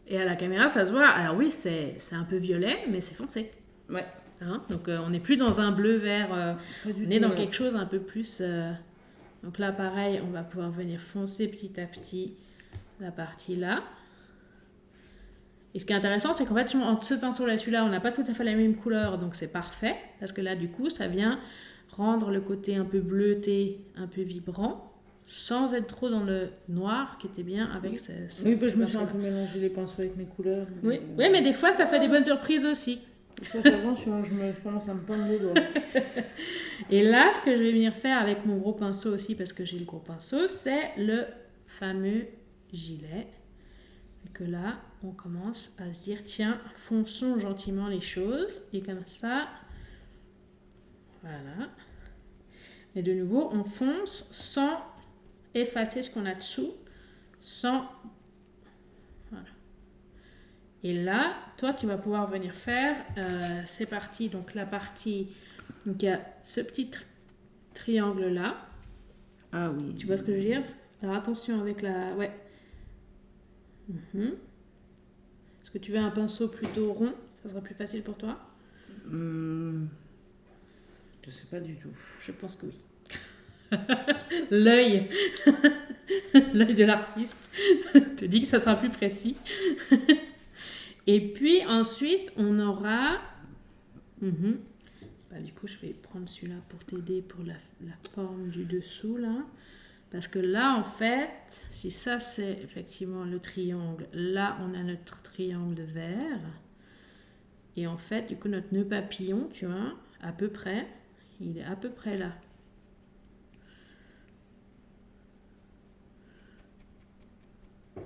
Et à la caméra, ça se voit. Alors oui, c'est un peu violet, mais c'est foncé. Ouais. Donc, on n'est plus dans un bleu-vert. On est dans quelque chose un peu plus... Donc là, pareil, on va pouvoir venir foncer petit à petit la partie là. Et ce qui est intéressant, c'est qu'en fait, entre ce pinceau-là et celui-là, on n'a pas tout à fait la même couleur. Donc, c'est parfait. Parce que là, du coup, ça vient rendre le côté un peu bleuté, un peu vibrant, sans être trop dans le noir qui était bien avec ce oui, je me suis un peu mélangé les pinceaux avec mes couleurs. Oui, mais des fois, ça fait des bonnes surprises aussi. Des fois, attention, je commence à me peindre les doigts. Et là, ce que je vais venir faire avec mon gros pinceau aussi, parce que j'ai le gros pinceau, c'est le fameux gilet. Et que là, on commence à se dire, tiens, fonçons gentiment les choses. Et comme ça, voilà. Et de nouveau, on fonce sans effacer ce qu'on a dessous, sans... Voilà. Et là, toi, tu vas pouvoir venir faire ces parties. Donc, la partie... Donc, il y a ce petit triangle-là. Ah oui. Tu vois ce que je veux dire? Alors, attention avec la... Ouais. Est-ce que tu veux un pinceau plutôt rond? Ça sera plus facile pour toi? Je sais pas du tout. Je pense que oui. L'œil de l'artiste te dit que ça sera plus précis. Et puis ensuite on aura du coup je vais prendre celui-là pour t'aider pour la forme du dessous là, parce que là en fait si ça c'est effectivement le triangle, là on a notre triangle vert et en fait du coup notre nœud papillon, tu vois, à peu près il est à peu près là.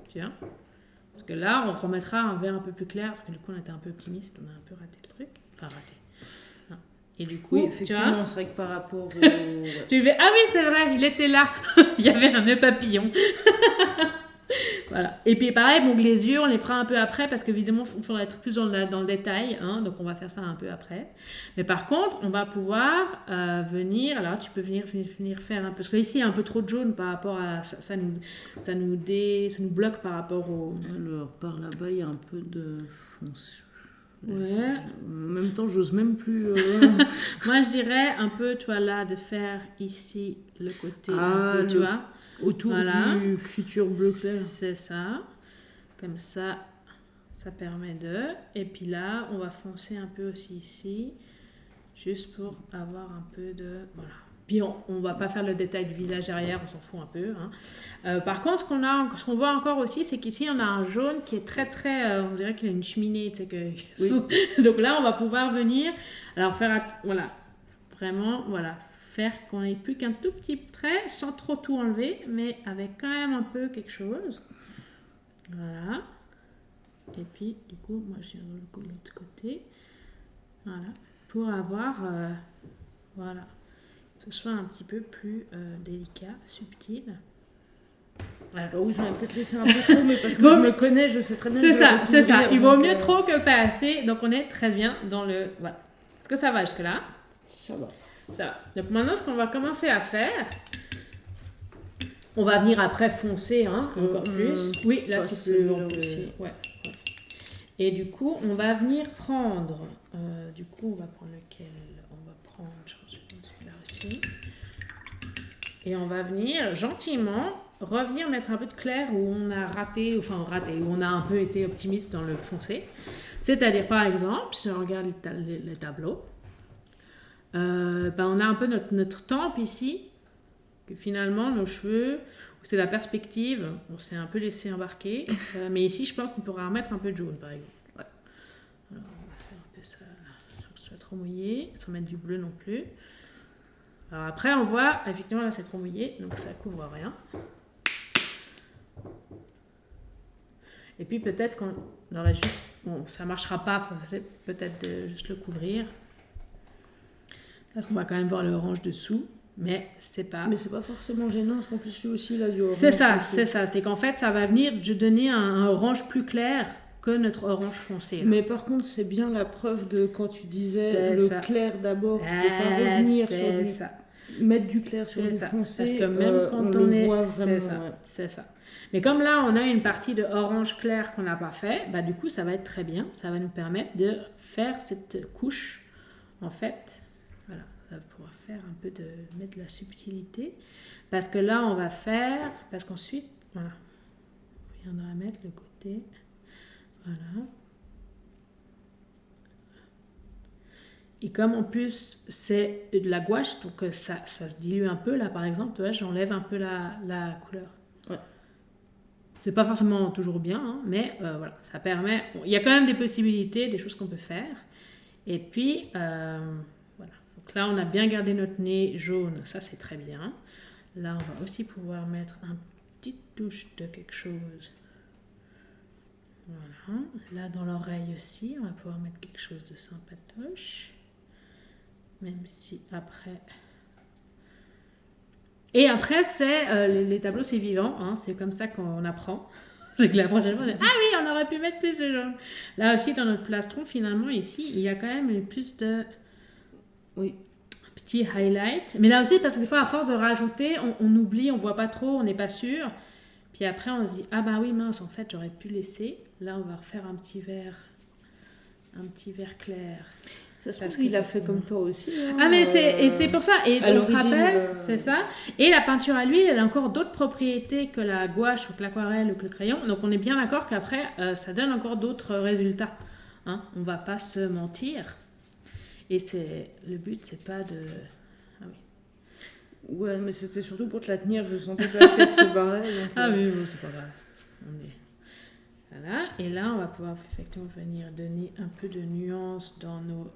Tiens. Parce que là, on remettra un vert un peu plus clair, parce que du coup, on était un peu optimiste, on a un peu raté le truc. Enfin, raté. Non. Et du coup, oui, effectivement, c'est vrai que par rapport au... Tu fais, ah oui, c'est vrai, il était là. Il y avait un nœud papillon. Voilà. Et puis pareil, donc les yeux, on les fera un peu après, parce que évidemment, il faudra être plus dans le détail, donc on va faire ça un peu après. Mais par contre, on va pouvoir venir, alors tu peux venir faire un peu, parce que ici, il y a un peu trop de jaune par rapport à, ça nous bloque par rapport au... Alors, par là-bas, il y a un peu de fonce. Ouais. En même temps, j'ose même plus... Moi, je dirais un peu, tu vois, là, de faire ici le côté, un peu, tu vois. Autour du futur bleu clair. C'est ça. Comme ça, ça permet de... Et puis là, on va foncer un peu aussi ici, juste pour avoir un peu de... Voilà. Puis on va pas faire le détail du visage derrière, on s'en fout un peu. Par contre, ce qu'on voit encore aussi, c'est qu'ici, on a un jaune qui est très, très... on dirait qu'il a une cheminée, tu sais, oui. Donc là, on va pouvoir venir... Alors, faire... Voilà. Vraiment, voilà. Faire qu'on n'ait plus qu'un tout petit trait, sans trop tout enlever, mais avec quand même un peu quelque chose. Voilà. Et puis, du coup, moi, je viens de l'autre côté. Voilà. Pour avoir... voilà. Que ce soit un petit peu plus délicat, subtil. Voilà. Alors oui, j'en ai peut-être laissé un peu trop, mais parce que je me connais, je sais très bien. C'est ça. Il vaut mieux trop que pas assez. Donc, on est très bien dans le... Voilà. Est-ce que ça va jusque-là? Ça va. Ça va. Donc maintenant, ce qu'on va commencer à faire, on va venir après foncer encore plus. Oui, là tu peux aussi. Ouais. Et du coup, on va venir prendre... du coup, on va prendre lequel? On va prendre celui-là aussi. Et on va venir gentiment revenir mettre un peu de clair où on a raté, où on a un peu été optimiste dans le foncé. C'est-à-dire, par exemple, si on regarde les tableaux, on a un peu notre tempe ici, que finalement, nos cheveux, c'est la perspective, on s'est un peu laissé embarquer. Mais ici, je pense qu'on pourra remettre un peu de jaune, par exemple. Ouais. Alors, on va faire un peu ça, sans que ce soit trop mouillé, sans mettre du bleu non plus. Alors après, on voit, effectivement, là, c'est trop mouillé, donc ça couvre rien. Et puis peut-être qu'on aurait juste... Bon, ça ne marchera pas, peut-être de juste le couvrir. Parce qu'on va quand même voir l'orange dessous, mais c'est pas... Mais c'est pas forcément gênant, parce qu'en plus, lui aussi, il a du orange. C'est ça. C'est qu'en fait, ça va venir donner un orange plus clair que notre orange foncé. Là. Mais par contre, c'est bien la preuve de quand tu disais clair d'abord, tu ne peux pas revenir sur du... Ça. Mettre du clair sur du foncé, parce que même quand on est... voit vraiment, c'est ça. Mais comme là, on a une partie de orange clair qu'on n'a pas fait, du coup, ça va être très bien. Ça va nous permettre de faire cette couche, en fait. Voilà, on va pouvoir faire un peu mettre de la subtilité. Parce que là, on va faire... Parce qu'ensuite, voilà, on viendra mettre le côté... Voilà. Et comme en plus, c'est de la gouache, donc ça se dilue un peu. Là, par exemple, tu vois, j'enlève un peu la couleur. Ouais. C'est pas forcément toujours bien, mais voilà, ça permet... Il y a quand même des possibilités, des choses qu'on peut faire. Et puis, voilà. Donc là, on a bien gardé notre nez jaune, ça c'est très bien. Là, on va aussi pouvoir mettre une petite touche de quelque chose. Voilà. Là, dans l'oreille aussi, on va pouvoir mettre quelque chose de sympatoche. Même si après... Et après, c'est les tableaux, c'est vivant. Hein, c'est comme ça qu'on apprend. C'est que la prochaine fois, on dit, ah oui, on aurait pu mettre plus de jaune. Là aussi, dans notre plastron, finalement, ici, il y a quand même plus de... Oui. Petit highlight. Mais là aussi, parce que des fois, à force de rajouter, on oublie, on voit pas trop, on n'est pas sûr. Puis après, on se dit, ah bah oui, mince, en fait, j'aurais pu laisser. Là, on va refaire un petit vert clair. Ça se trouve qu'il a fait comme toi aussi. Hein, ah, mais c'est pour ça. Et on se rappelle, c'est ça. Et la peinture à l'huile, elle a encore d'autres propriétés que la gouache ou que l'aquarelle ou que le crayon. Donc, on est bien d'accord qu'après, ça donne encore d'autres résultats. Hein, on va pas se mentir. Et le but, c'est pas de... Ah oui. Ouais, mais c'était surtout pour te la tenir. Je sentais passer de se barrer. Ah oui, bon, c'est pas grave. Voilà. Et là, on va pouvoir effectivement venir donner un peu de nuance dans nos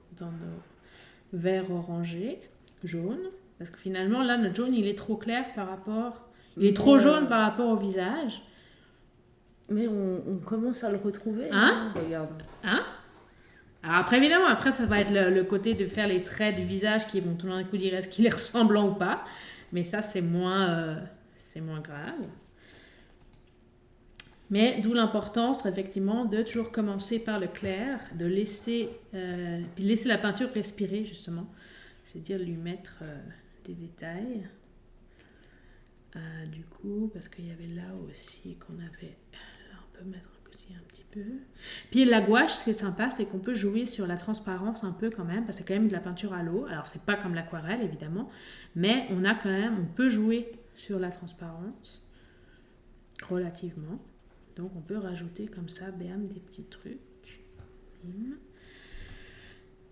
verts orangés, jaunes. Parce que finalement, là, notre jaune, il est trop clair par rapport... Il est trop jaune par rapport au visage. Mais on commence à le retrouver. Hein, regarde. Hein. Alors après, évidemment, ça va être le côté de faire les traits du visage qui vont tout d'un coup dire est-ce qu'il est ressemblant ou pas. Mais ça, c'est moins grave. Mais d'où l'importance, effectivement, de toujours commencer par le clair, de laisser la peinture respirer, justement. C'est-à-dire lui mettre des détails. Du coup, parce qu'il y avait là aussi qu'on avait... Là, on peut mettre un petit peu. Puis la gouache, ce qui est sympa, c'est qu'on peut jouer sur la transparence un peu quand même, parce que c'est quand même de la peinture à l'eau. Alors, c'est pas comme l'aquarelle, évidemment, mais on peut jouer sur la transparence, relativement. Donc, on peut rajouter comme ça, bam, des petits trucs. Bim.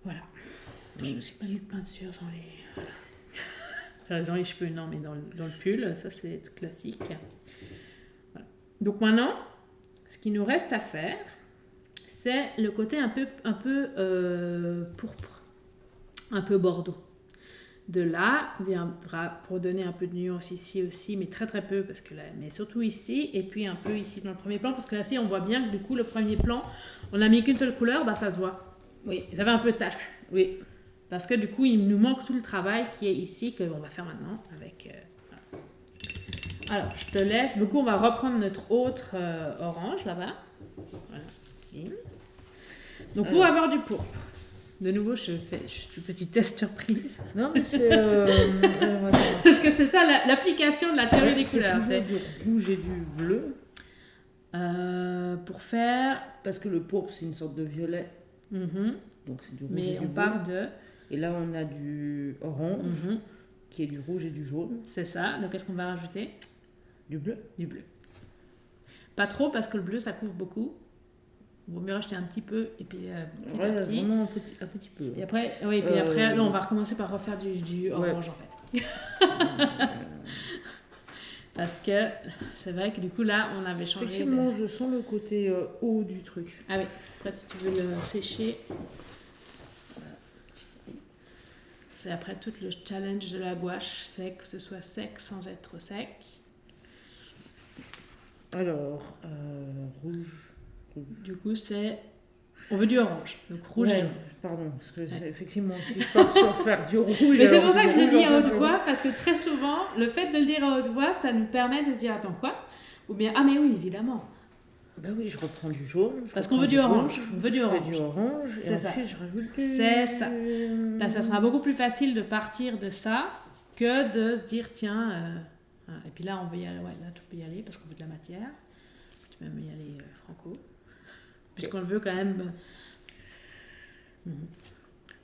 Voilà. Je ne suis pas mis de peinture dans les cheveux, non, mais dans le pull, ça c'est classique. Voilà. Donc maintenant, ce qu'il nous reste à faire, c'est le côté un peu pourpre, un peu bordeaux. De là, on viendra pour donner un peu de nuance ici aussi, mais très très peu, parce que là, mais surtout ici, et puis un peu ici dans le premier plan, parce que là, on voit bien que du coup, le premier plan, on n'a mis qu'une seule couleur, ça se voit. Oui. Ça fait un peu de tache. Oui. Parce que du coup, il nous manque tout le travail qui est ici, qu'on va faire maintenant avec... Voilà. Alors, je te laisse. Du coup, on va reprendre notre autre orange là-bas. Voilà. Donc, pour avoir du pourpre, de nouveau, je fais un petit test surprise. Non, mais c'est... Parce que c'est ça, l'application de la théorie des couleurs. C'est toujours du rouge et du bleu. Pour faire... Parce que le pourpre, c'est une sorte de violet. Donc c'est du rouge et Mais du on bleu. part de... Et là, on a du orange, qui est du rouge et du jaune. C'est ça. Donc, qu'est-ce qu'on va rajouter? Du bleu. Du bleu. Pas trop, parce que le bleu, ça couvre beaucoup. Il vaut mieux rajouter un petit peu, et puis petit à petit. Vraiment un petit peu. Et après, après, là, on va recommencer par refaire du orange, en fait. Parce que c'est vrai que du coup, là, on avait changé... Effectivement, je sens le côté haut du truc. Ah oui, après, si tu veux le sécher... C'est après tout le challenge de la gouache, c'est que ce soit sec sans être sec. Alors, rouge. Du coup, on veut du orange, donc rouge et jaune. Pardon, parce que effectivement, si je pars sur faire du rouge... Mais c'est pour ça que je le dis à haute voix, parce que très souvent, le fait de le dire à haute voix, ça nous permet de se dire, attends, quoi? Ou bien, ah mais oui, évidemment. Ben oui, je reprends du jaune. Parce qu'on veut du orange. On veut du Je orange. fais du orange et ensuite je rajoute du... C'est ça. Ben, ça sera beaucoup plus facile de partir de ça que de se dire, tiens... Voilà. Et puis là, on veut y aller, là, tu peux y aller parce qu'on veut de la matière. Tu peux même y aller franco. Puisqu'on le veut quand même...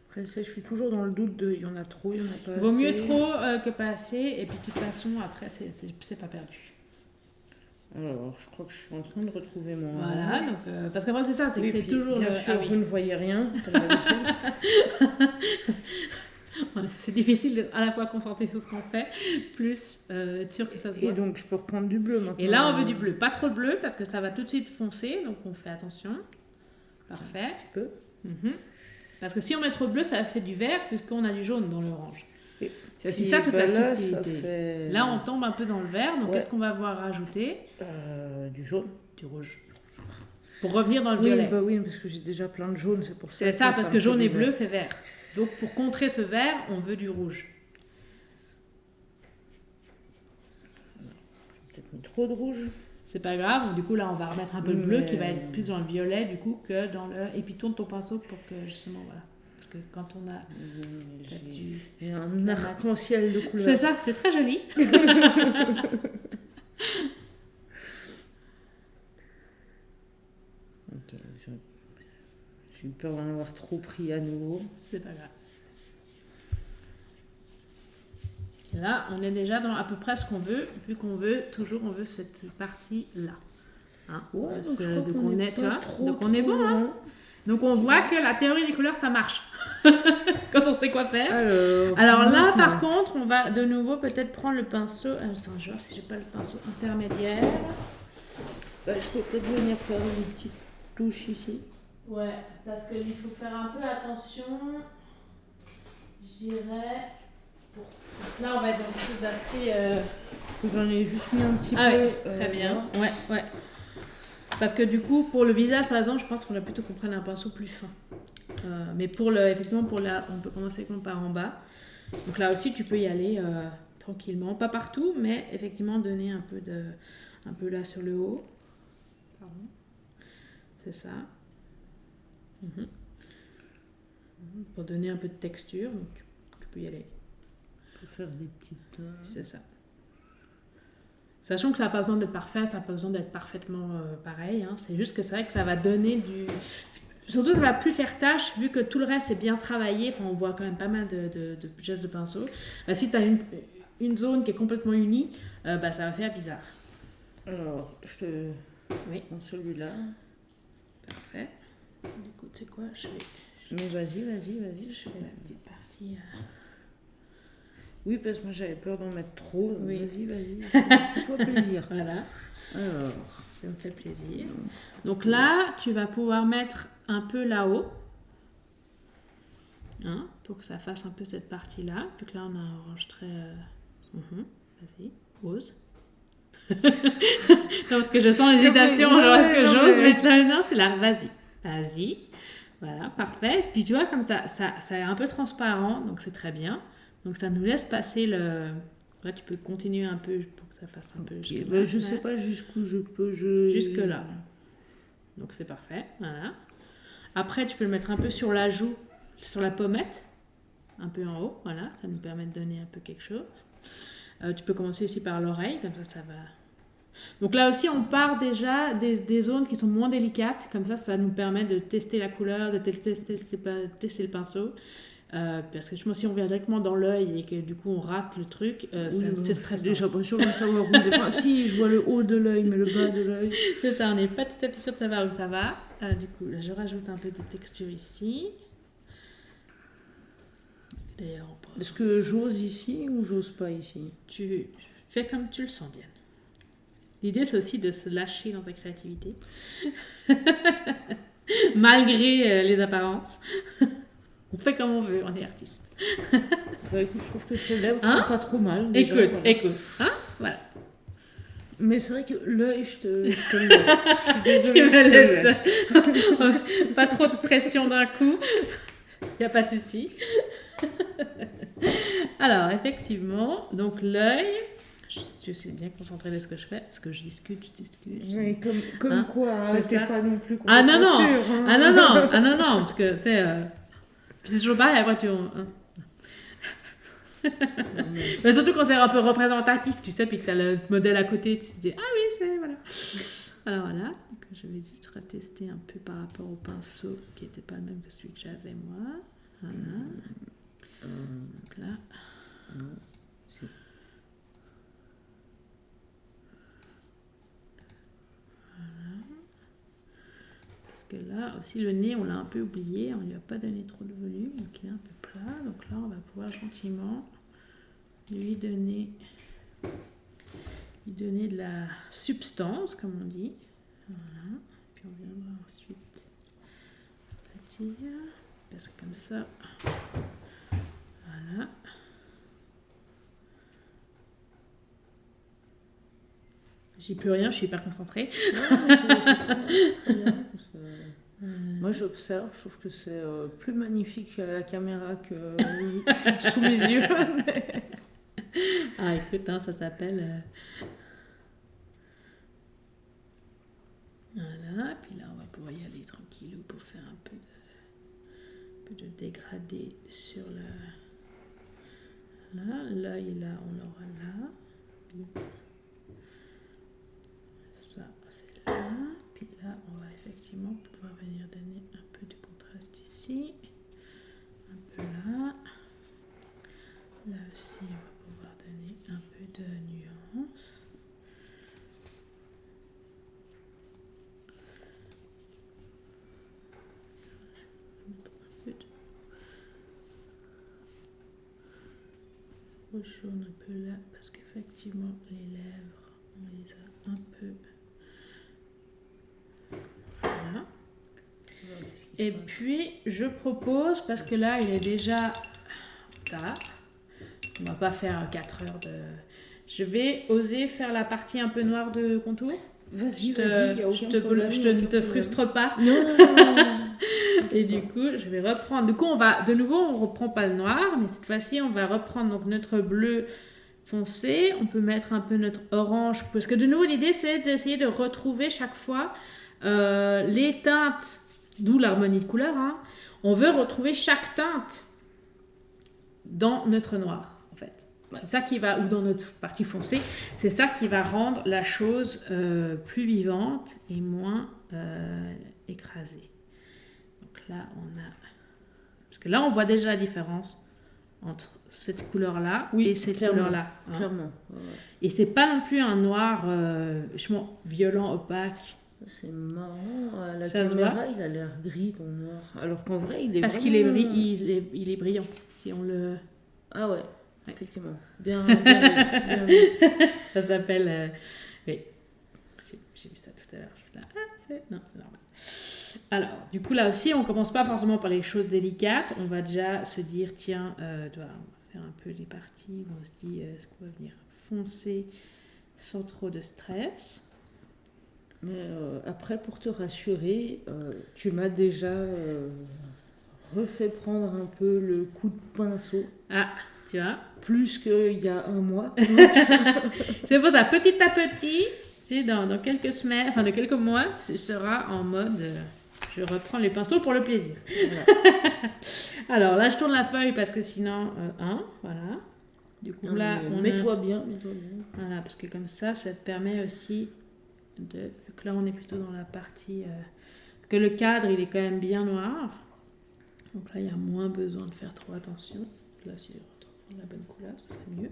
Après ça, je suis toujours dans le doute de il y en a trop, il y en a pas assez. Vaut mieux trop que pas assez, et puis de toute façon, après, c'est pas perdu. Alors, je crois que je suis en train de retrouver mon... Voilà, donc, parce qu'après c'est ça, c'est que c'est toujours... Bien sûr, vous ne voyez rien, comme d'habitude. C'est difficile d'être à la fois concentré sur ce qu'on fait, plus être sûr que ça se voit. Et donc, je peux reprendre du bleu maintenant. Et là, on veut du bleu. Pas trop de bleu, parce que ça va tout de suite foncer, donc on fait attention. Parfait. Un petit peu. Parce que si on met trop de bleu, ça fait du vert, puisqu'on a du jaune dans l'orange. C'est aussi Et ça toute la là, subtilité. fait... Là, on tombe un peu dans le vert, donc qu'est-ce qu'on va voir rajouter? Du jaune. Du rouge. Pour revenir dans le violet. Bah oui, parce que j'ai déjà plein de jaune, c'est pour ça. C'est ça, parce que jaune et bleu fait vert. Donc pour contrer ce vert, on veut du rouge. J'ai peut-être mis trop de rouge. C'est pas grave, donc du coup là on va remettre un peu de bleu qui va être plus dans le violet du coup que dans le... Et puis tourne ton pinceau pour que justement voilà. Parce que quand on a... J'ai un arc-en-ciel de couleurs. C'est ça, c'est très joli. Ok, j'ai eu peur d'en avoir trop pris à nouveau. C'est pas grave. Et là, on est déjà dans à peu près ce qu'on veut, vu qu'on veut, toujours on veut cette partie-là. Hein, ouais, donc on est, tu vois, trop, donc on est bon. Hein. Donc on voit que la théorie des couleurs, ça marche. Quand on sait quoi faire. Alors là, par contre, on va de nouveau peut-être prendre le pinceau. Attends, je vais voir si j'ai pas le pinceau intermédiaire. Je peux peut-être venir faire une petite touche ici. Ouais, parce qu'il faut faire un peu attention. Je dirais. Là, on va être dans quelque chose d'assez. J'en ai juste mis un petit peu. Ouais, très bien. Ouais. Parce que du coup, pour le visage, par exemple, je pense qu'on a plutôt qu'on prenne un pinceau plus fin. Mais effectivement, on peut commencer par en bas. Donc là aussi, tu peux y aller tranquillement. Pas partout, mais effectivement, donner un peu là sur le haut. Pardon. C'est ça. Pour donner un peu de texture. Donc tu peux y aller. Pour faire des petites... C'est ça. Sachant que ça n'a pas besoin d'être parfait, ça n'a pas besoin d'être parfaitement pareil. Hein. C'est juste que c'est vrai que ça va donner du... Surtout, ça va plus faire tâche, vu que tout le reste est bien travaillé. Enfin, on voit quand même pas mal de gestes de pinceau. Si tu as une zone qui est complètement unie, ça va faire bizarre. Alors, je te prends celui-là. Parfait. Du coup, tu sais quoi, Mais vas-y. Je fais la petite partie... Oui, parce que moi j'avais peur d'en mettre trop. Oui. Vas-y. Fais-toi plaisir. Voilà. Alors, ça me fait plaisir. Donc là, tu vas pouvoir mettre un peu là-haut. Hein, pour que ça fasse un peu cette partie-là. Vu que là, on a un orange très... Vas-y, ose. Non, parce que je sens l'hésitation. Genre, est-ce que j'ose mettre là? Non, c'est là. Vas-y. Voilà, parfait. Puis tu vois, comme ça est un peu transparent. Donc c'est très bien. Donc ça nous laisse passer le... Là, tu peux continuer un peu pour que ça fasse un peu... Je ne sais pas jusqu'où je peux... Jusque là. Donc c'est parfait, voilà. Après, tu peux le mettre un peu sur la joue, sur la pommette, un peu en haut, voilà. Ça nous permet de donner un peu quelque chose. Tu peux commencer aussi par l'oreille, comme ça va... Donc là aussi, on part déjà des zones qui sont moins délicates. Comme ça nous permet de tester la couleur, de tester le pinceau. Parce que si on vient directement dans l'œil et que du coup on rate le truc, c'est stressant. Déjà pas sûr de savoir où défendre. Si, je vois le haut de l'œil, mais le bas de l'œil. C'est ça, on n'est pas tout à fait sûr de savoir où ça va. Du coup, là, je rajoute un peu de texture ici. D'ailleurs, est-ce que j'ose ici ou j'ose pas ici? Tu fais comme tu le sens, Diane. L'idée, c'est aussi de se lâcher dans ta créativité. Malgré les apparences. On fait comme on veut, on est artiste. Écoute, je trouve que ces lèvres sont pas trop mal. Déjà, écoute. Hein, voilà. Mais c'est vrai que l'œil, je te le laisse. Je suis désolée, tu me laisses. Pas trop de pression d'un coup. Il n'y a pas de souci. Alors, effectivement, donc l'œil... Je suis bien concentrée de ce que je fais, parce que je discute. Oui, comme quoi, c'est pas non plus Ah non, sûr. Ah non, parce que, tu sais, c'est toujours pareil, après tu... Mais surtout quand c'est un peu représentatif, tu sais, puis que tu as le modèle à côté, tu te dis, ah oui, c'est... Voilà. Alors voilà, donc je vais juste retester un peu par rapport au pinceau, qui n'était pas le même que celui que j'avais moi. Voilà. Donc là... Non. Que là aussi le nez on l'a un peu oublié, on lui a pas donné trop de volume, donc il est un peu plat, donc là on va pouvoir gentiment lui donner de la substance comme on dit, voilà, puis on viendra ensuite aplatir, parce que comme ça, voilà. J'ai plus rien, je suis hyper concentrée. Non, c'est très bien. Moi, j'observe, je trouve que c'est plus magnifique à la caméra que sous mes yeux. Mais... Ah, écoute, hein, ça s'appelle... Voilà, puis là, on va pouvoir y aller tranquillou pour faire un peu de dégradé sur le... Là, l'œil, là, on l'aura là. Ça, c'est là. Puis là, on va effectivement pouvoir venir donner un peu de contraste ici. Un peu là. Là aussi, on va pouvoir donner un peu de nuance. Je vais mettre un peu de rouge jaune un peu là, parce qu'effectivement, les lèvres, on les a un peu... Voilà. Et puis, je propose, parce que là, il est déjà tard, on va pas faire 4 heures de... Je vais oser faire la partie un peu noire de contour. Vas-y, je ne te frustre pas. Non. Et du coup, je vais reprendre. Du coup, on reprend pas le noir, mais cette fois-ci, on va reprendre donc notre bleu foncé. On peut mettre un peu notre orange, parce que de nouveau, l'idée, c'est d'essayer de retrouver chaque fois les teintes, d'où l'harmonie de couleurs. Hein. On veut retrouver chaque teinte dans notre noir, en fait. C'est ça qui va, ou dans notre partie foncée, c'est ça qui va rendre la chose plus vivante et moins écrasée. Donc là, parce que là, on voit déjà la différence entre cette couleur-là et cette couleur-là. Hein. Clairement. Ouais. Et c'est pas non plus un noir violent, opaque. C'est marrant, à la ça caméra, il a l'air gris ton noir. Alors qu'en vrai, il est parce vraiment... qu'il est brillant. Si on le... Ah ouais. Effectivement. Bien vu. Ça s'appelle... Oui. J'ai vu ça tout à l'heure. Non, c'est normal. Alors, du coup, là aussi, on commence pas forcément par les choses délicates. On va déjà se dire, tiens, on va faire un peu des parties où on se dit, est-ce qu'on va venir foncer sans trop de stress. Mais après, pour te rassurer, tu m'as déjà refait prendre un peu le coup de pinceau. Ah, tu vois. Plus qu'il y a un mois. C'est pour ça, petit à petit, dans quelques semaines, enfin de quelques mois, ce sera en mode je reprends les pinceaux pour le plaisir. Voilà. Alors là, je tourne la feuille parce que sinon, voilà. Du coup, là, mets-toi bien. Voilà, parce que comme ça te permet aussi de... Vu que là, on est plutôt dans la partie... Parce que le cadre, il est quand même bien noir. Donc là, il y a moins besoin de faire trop attention. Là, si je retrouve la bonne couleur, ce serait mieux.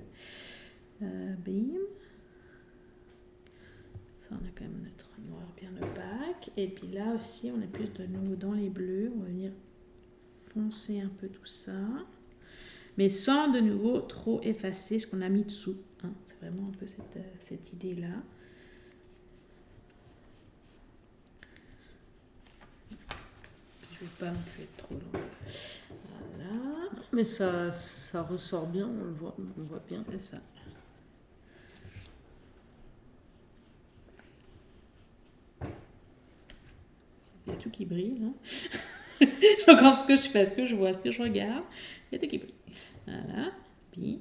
Bim. Ça, on a quand même notre noir bien opaque. Et puis là aussi, on est plus de nouveau dans les bleus. On va venir foncer un peu tout ça. Mais sans de nouveau trop effacer ce qu'on a mis dessous. Hein. C'est vraiment un peu cette idée-là. Je ne vais pas non plus être trop long. Voilà. Mais ça ressort bien, on le voit bien. C'est ça. Il y a tout qui brille. Hein. Je regarde ce que je fais, ce que je vois, ce que je regarde. Il y a tout qui brille. Voilà. Puis.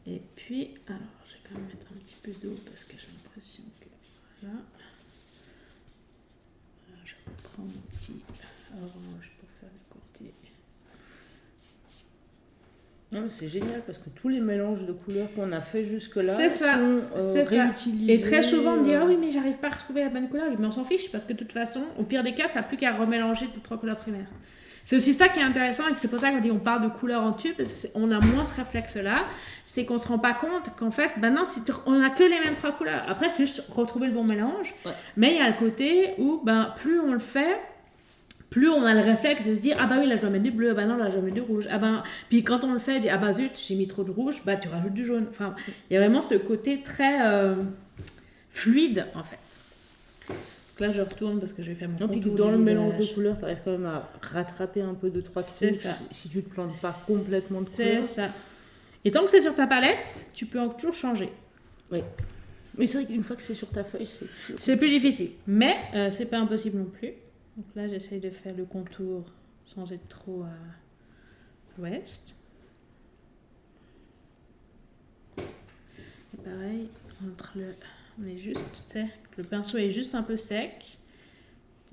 Et puis, alors, je vais quand même mettre un petit peu d'eau parce que j'ai l'impression que. Voilà. Alors, je reprends mon petit orange pour faire le côté. Non, mais c'est génial parce que tous les mélanges de couleurs qu'on a fait jusque-là sont réutilisés. Et très souvent, on me dit ah oui, mais j'arrive pas à retrouver la bonne couleur. Mais on s'en fiche parce que de toute façon, au pire des cas, tu n'as plus qu'à remélanger tes 3 couleurs primaires. C'est aussi ça qui est intéressant et c'est pour ça qu'on dit on parle de couleurs en tube. On a moins ce réflexe-là. C'est qu'on se rend pas compte qu'en fait, non, on n'a que les mêmes 3 couleurs. Après, c'est juste retrouver le bon mélange. Ouais. Mais il y a le côté où plus on le fait, plus on a le réflexe de se dire ah bah oui là je dois mettre du bleu, ah bah non là je dois mettre du rouge, ah bah puis quand on le fait, ah bah zut j'ai mis trop de rouge, bah tu rajoutes du jaune. Enfin il y a vraiment ce côté très fluide en fait. Donc là je retourne parce que je vais faire mon contour puis dans le mélange de couleurs tu arrives quand même à rattraper un peu de 3 trucs si tu te plantes pas complètement de couleurs. C'est ça. Et tant que c'est sur ta palette, tu peux toujours changer. Oui. Mais c'est vrai qu'une fois que c'est sur ta feuille, c'est plus difficile. Mais c'est pas impossible non plus. Donc là, j'essaye de faire le contour sans être trop à l'ouest. Et pareil, on est juste, tu sais, le pinceau est juste un peu sec.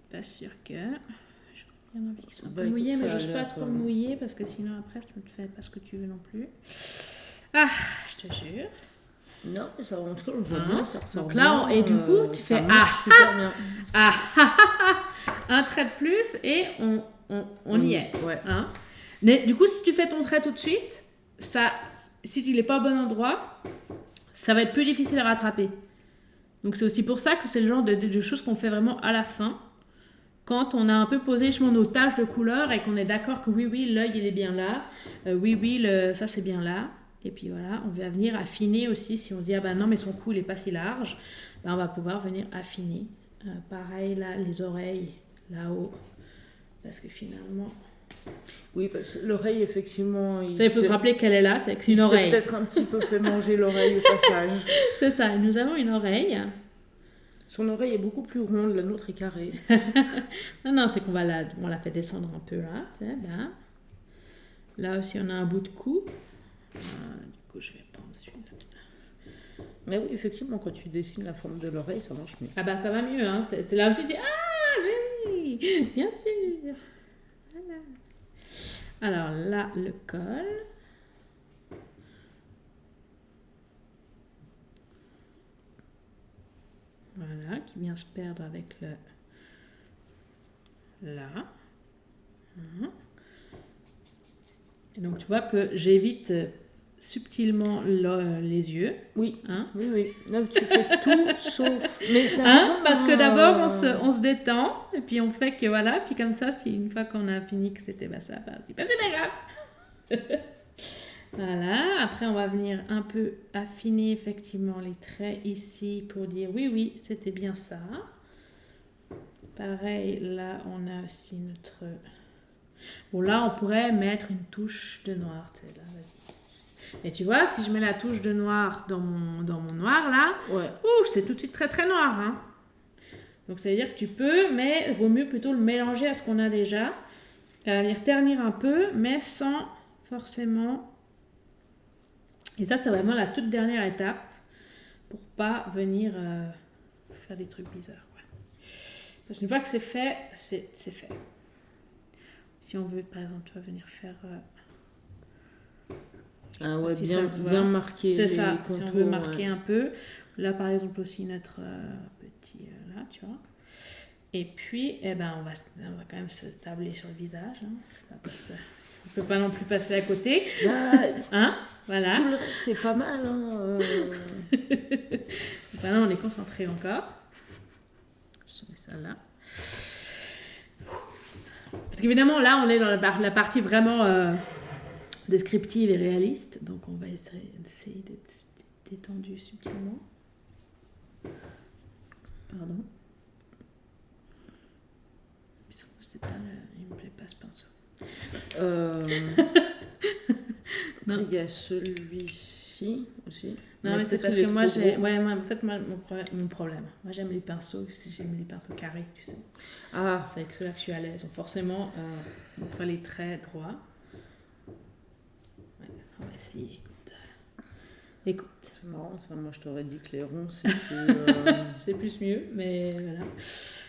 Pas sûr que... J'ai envie qu'il soit un peu mouillé, mais je n'ose pas trop mouiller parce que sinon après, ça ne te fait pas ce que tu veux non plus. Ah, je te jure. Non, ça en tout cas, on voit bien, ça ressort. Donc là, et du coup, tu fais un trait de plus et on y est. Ouais. Hein. Mais du coup, si tu fais ton trait tout de suite, si tu n'es pas au bon endroit, ça va être plus difficile à rattraper. Donc c'est aussi pour ça que c'est le genre de choses qu'on fait vraiment à la fin, quand on a un peu posé nos taches de couleur et qu'on est d'accord que oui, l'œil il est bien là, ça c'est bien là. Et puis voilà, on va venir affiner aussi. Si on dit, ah ben non, mais son cou, il n'est pas si large, on va pouvoir venir affiner. Pareil, là, les oreilles, là-haut. Parce que finalement... Oui, parce que l'oreille, effectivement... Il faut se rappeler qu'elle est là, c'est une oreille. C'est peut-être un petit peu fait manger l'oreille au passage. C'est ça, nous avons une oreille. Son oreille est beaucoup plus ronde, la nôtre est carrée. non, c'est qu'on va la fait descendre un peu là. Là. Là aussi, on a un bout de cou. Du coup, je vais prendre celui-là. Mais oui, effectivement, quand tu dessines la forme de l'oreille, ça marche mieux. Ah bah ça va mieux, hein. C'est là aussi, tu dis ah oui, bien sûr. Voilà. Alors là, le col. Voilà, qui vient se perdre avec le là. Et donc tu vois que j'évite subtilement les yeux. Oui, hein. Oui. Là, tu fais tout sauf... Mais parce que d'abord, on se détend, et puis on fait que voilà, puis comme ça, si une fois qu'on a fini que c'était ça, c'est pas grave. Voilà, après on va venir un peu affiner effectivement les traits ici pour dire oui, c'était bien ça. Pareil, là, on a aussi notre... Bon, là, on pourrait mettre une touche de noir, tu sais, là, vas-y. Et tu vois, si je mets la touche de noir dans mon noir, là, c'est tout de suite très, très noir, hein. Donc, ça veut dire que tu peux, mais il vaut mieux plutôt le mélanger à ce qu'on a déjà. Venir ternir un peu, mais sans forcément... Et ça, c'est vraiment la toute dernière étape pour pas venir faire des trucs bizarres. Ouais. Parce qu'une fois que c'est fait, c'est fait. Si on veut, par exemple, tu vas venir faire... Ah ouais, Si bien, ça se voit. bien marquer C'est les ça, contours. si on veut marquer un peu. Là, par exemple, aussi notre petit... là, tu vois. Et puis, on va quand même se tabler sur le visage. Hein. On ne peut pas non plus passer à côté. Bah, voilà. Tout le reste, c'est pas mal. Là, on est concentré encore. Je mets ça là. Parce qu'évidemment, là, on est dans la partie vraiment descriptive et réaliste. Donc, on va essayer d'être détendu subtilement. Pardon. Il me plaît pas ce pinceau. Non. Il y a celui-ci aussi. Non, mais c'est parce que moi, en fait, mon problème. Moi, j'aime les pinceaux carrés, tu sais. Ah. C'est avec ceux-là que je suis à l'aise. Donc, forcément, on va faire les traits droits. Ouais, on va essayer. Écoute. C'est marrant, ça. Moi, je t'aurais dit que les ronds, c'est plus... c'est plus mieux, mais voilà.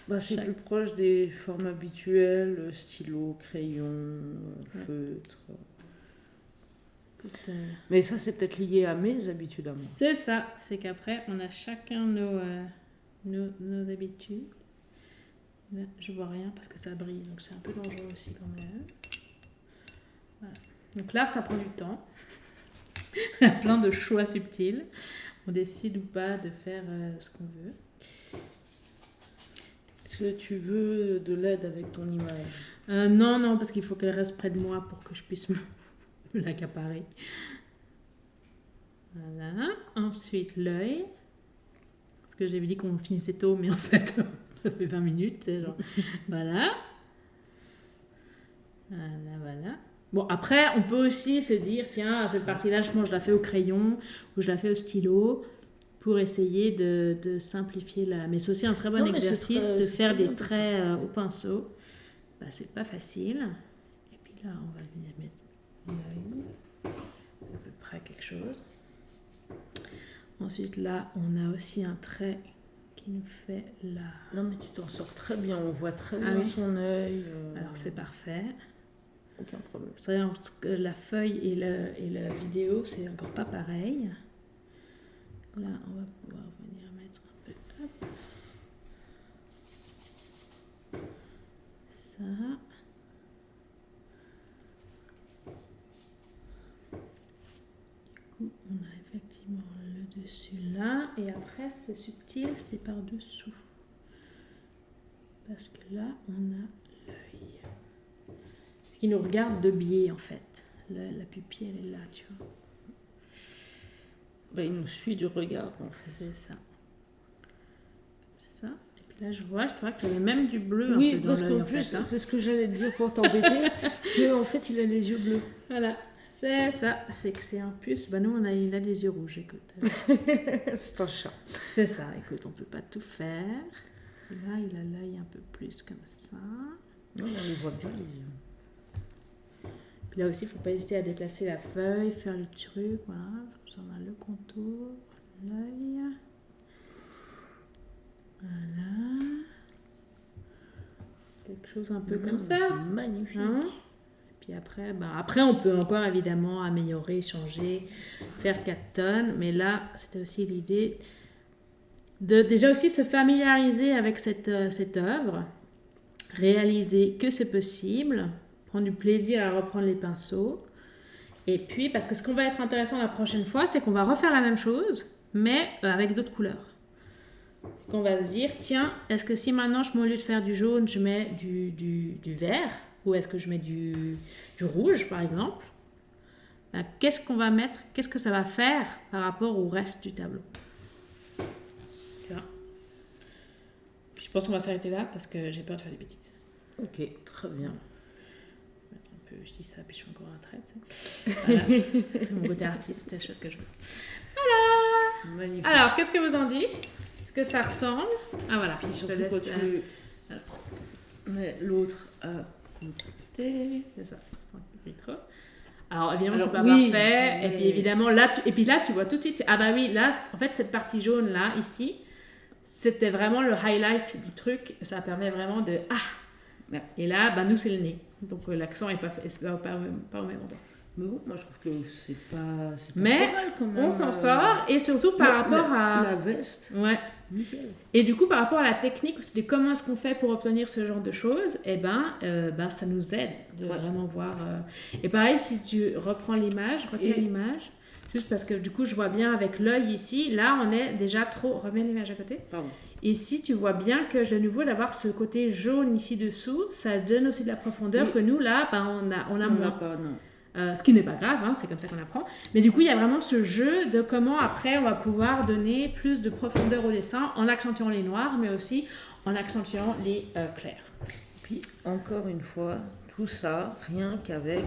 Bah, c'est plus proche des formes habituelles, stylo, crayon, feutre. Mais ça, c'est peut-être lié à mes habitudes à moi. C'est ça, c'est qu'après, on a chacun nos habitudes. Là, je vois rien parce que ça brille, donc c'est un peu dangereux aussi quand même. Voilà. Donc là, ça prend du temps. Il y a plein de choix subtils. On décide ou pas de faire ce qu'on veut. Est-ce que tu veux de l'aide avec ton image ? Non, parce qu'il faut qu'elle reste près de moi pour que je puisse me l'accaparer. Voilà. Ensuite, l'œil. Parce que j'avais dit qu'on finissait tôt, mais en fait, ça fait 20 minutes. C'est genre... voilà. Voilà. Bon, après, on peut aussi se dire, tiens, cette partie-là, je la fais au crayon ou je la fais au stylo pour essayer de simplifier la... Mais c'est aussi un très bon exercice de faire des traits au pinceau. Bah, c'est pas facile. Et puis là, on va venir mettre l'œil. À peu près quelque chose. Ensuite, là, on a aussi un trait qui nous fait là. Non, mais tu t'en sors très bien. On voit très bien son œil. Alors, c'est parfait. Aucun problème. C'est vrai que la feuille et la vidéo, c'est encore pas pareil. Là, on va pouvoir venir mettre un peu. Hop. Ça. Du coup, on a effectivement le dessus là. Et après, c'est subtil, c'est par-dessous. Parce que là, on a l'œil. Qui nous regarde de biais, en fait. La pupille, elle est là, tu vois. Ben, il nous suit du regard, en fait. C'est ça. Ça. Et puis là, je vois qu'il y avait même du bleu oui, un peu dans parce l'œil, qu'en plus, fait, c'est ce que j'allais te dire pour t'embêter, qu'en fait, il a les yeux bleus. Voilà, c'est ça. C'est que c'est un plus. Bah, nous, il a les yeux rouges, écoute. C'est un chat. C'est ça, écoute, on peut pas tout faire. Là, il a l'œil un peu plus comme ça. Non, on les voit bien, les yeux. Puis là aussi, il ne faut pas hésiter à déplacer la feuille, faire le truc, voilà. On a le contour, l'œil. Voilà. Quelque chose un peu comme ça. C'est magnifique. Hein? Et puis après, on peut encore évidemment améliorer, changer, faire 4 tonnes. Mais là, c'était aussi l'idée de déjà aussi se familiariser avec cette œuvre, réaliser que c'est possible, prendre du plaisir à reprendre les pinceaux. Et puis, parce que ce qu'on va être intéressant la prochaine fois, c'est qu'on va refaire la même chose, mais avec d'autres couleurs. Qu'on va se dire, tiens, est-ce que si maintenant, au lieu de faire du jaune, je mets du vert, ou est-ce que je mets du rouge, par exemple, ben, qu'est-ce qu'on va mettre, qu'est-ce que ça va faire par rapport au reste du tableau. Je pense qu'on va s'arrêter là, parce que j'ai peur de faire des bêtises. Ok, très bien. Je dis ça, puis je fais encore un trait. Voilà. C'est mon côté artiste, c'est la chose que je veux. Voilà. Magnifique. Alors, qu'est-ce que vous en dites ? Est-ce que ça ressemble ? Ah voilà, puis je te surtout laisse. Quand tu mets l'autre à côté. C'est ça, sans qu'il trop. Alors évidemment, c'est pas parfait. Mais... Et puis évidemment, là, tu vois tout de suite. Ah bah oui, là, en fait, cette partie jaune là, ici, c'était vraiment le highlight du truc. Ça permet vraiment de Et là, bah, nous, c'est le nez. Donc l'accent n'est pas au même endroit. Mais bon, moi je trouve que c'est pas Mais trop mal quand même. on s'en sort, et surtout par rapport à... La veste, Ouais. nickel. Et du coup, par rapport à la technique aussi de comment est-ce qu'on fait pour obtenir ce genre de choses, ça nous aide de vraiment voir. Et pareil, si tu reprends l'image, retiens l'image, juste parce que du coup, je vois bien avec l'œil ici, là, on est déjà trop... Remets l'image à côté. Pardon. Ici, tu vois bien que de nouveau, d'avoir ce côté jaune ici dessous, ça donne aussi de la profondeur que nous, là, on a moins. Pas, non. Ce qui n'est pas grave, hein, c'est comme ça qu'on apprend. Mais du coup, il y a vraiment ce jeu de comment après on va pouvoir donner plus de profondeur au dessin en accentuant les noirs, mais aussi en accentuant les clairs. Puis encore une fois, tout ça, rien qu'avec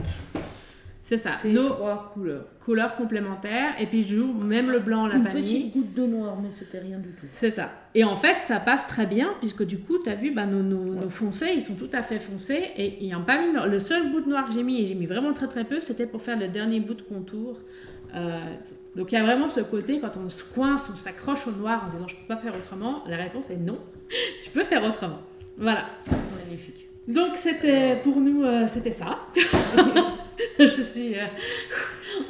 C'est ça, ces trois couleurs. Couleurs complémentaires, et puis je joue même le blanc, la vanille. Une petite goutte de noir, mais c'était rien du tout. C'est ça. Et en fait, ça passe très bien, puisque du coup, tu as vu, nos foncés, ils sont tout à fait foncés, et ils n'ont pas mis le seul bout de noir que j'ai mis, et j'ai mis vraiment très très peu, c'était pour faire le dernier bout de contour. Donc il y a vraiment ce côté, quand on se coince, on s'accroche au noir en disant je peux pas faire autrement, la réponse est non, tu peux faire autrement. Voilà. Magnifique. Donc pour nous, c'était ça.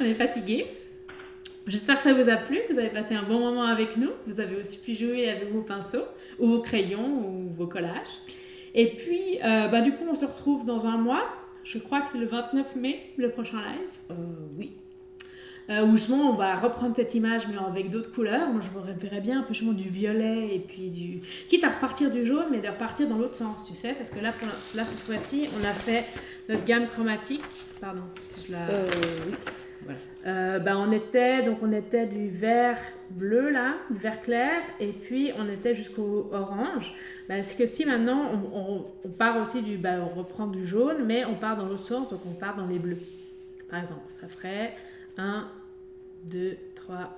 On est fatigués. J'espère que ça vous a plu, que vous avez passé un bon moment avec nous. Vous avez aussi pu jouer avec vos pinceaux, ou vos crayons, ou vos collages. Et puis, du coup, on se retrouve dans un mois. Je crois que c'est le 29 mai, le prochain live. Oui. Où justement, on va reprendre cette image, mais avec d'autres couleurs. Moi, je me verrais bien un peu justement du violet, et puis quitte à repartir du jaune, mais de repartir dans l'autre sens, tu sais. Parce que là, cette fois-ci, on a fait notre gamme chromatique. Pardon, si je la... Oui. Voilà. On était du vert bleu là, du vert clair, et puis on était jusqu'au orange. C'est que si maintenant on part aussi on reprend du jaune, mais on part dans l'autre sens, donc on part dans les bleus. Par exemple, ça ferait 1, 2, 3,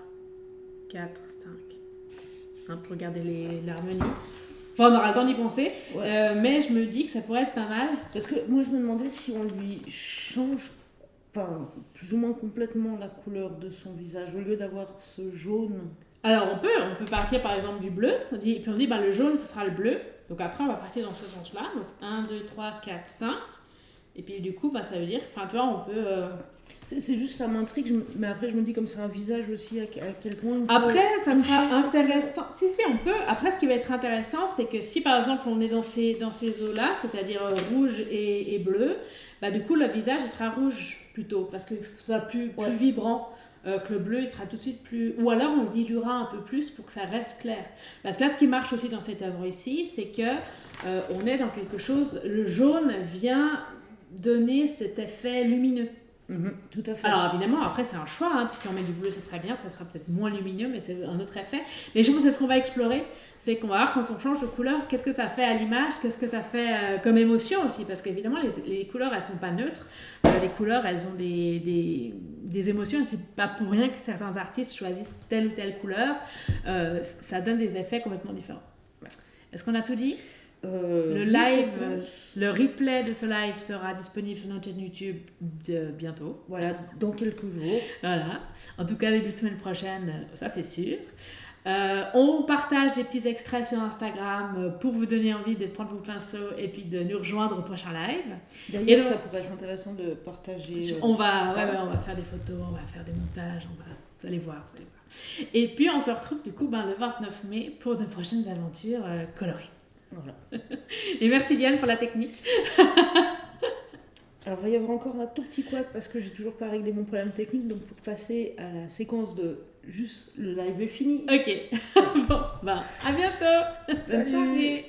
4, 5. Pour regarder l'harmonie. Enfin, on aura le temps d'y penser, mais je me dis que ça pourrait être pas mal. Parce que moi je me demandais si on lui change plus ou moins complètement la couleur de son visage, au lieu d'avoir ce jaune. Alors on peut partir par exemple du bleu, puis on dit le jaune ce sera le bleu, donc après on va partir dans ce sens-là, donc 1, 2, 3, 4, 5, et puis du coup ça veut dire, tu vois, on peut... C'est juste, ça m'intrigue, mais après je me dis comme c'est un visage aussi, à quel point... Après ça sera intéressant, si on peut, après ce qui va être intéressant c'est que si par exemple on est dans ces eaux-là, c'est-à-dire rouge et bleu, du coup le visage il sera rouge plutôt, parce que ça sera plus vibrant. Que le bleu il sera tout de suite plus... Ou alors on le diluera un peu plus pour que ça reste clair. Parce que là ce qui marche aussi dans cette œuvre ici, c'est que on est dans quelque chose... Le jaune vient donner cet effet lumineux. Tout à fait. Alors évidemment après c'est un choix, hein. Puis si on met du bleu c'est très bien, ça sera peut-être moins lumineux, mais c'est un autre effet. Mais je pense que c'est ce qu'on va explorer, c'est qu'on va voir quand on change de couleur, qu'est-ce que ça fait à l'image, qu'est-ce que ça fait comme émotion aussi, parce qu'évidemment les couleurs elles sont pas neutres, les couleurs elles ont des émotions, et c'est pas pour rien que certains artistes choisissent telle ou telle couleur, ça donne des effets complètement différents. Est-ce qu'on a tout dit ? Le live, le replay de ce live sera disponible sur notre chaîne YouTube bientôt. Voilà, dans quelques jours. Voilà. En tout cas, début de semaine prochaine, ça c'est sûr. On partage des petits extraits sur Instagram pour vous donner envie de prendre vos pinceaux et puis de nous rejoindre au prochain live. D'ailleurs, ça pourrait être intéressant de partager. On va faire des photos, on va faire des montages, vous allez voir. Et puis on se retrouve du coup le 29 mai pour de prochaines aventures colorées. Voilà. Et merci Diane pour la technique. Alors il va y avoir encore un tout petit couac parce que j'ai toujours pas réglé mon problème technique, donc pour passer à la séquence de juste le live est fini. Ok. Bon, à bientôt. Bonne soirée.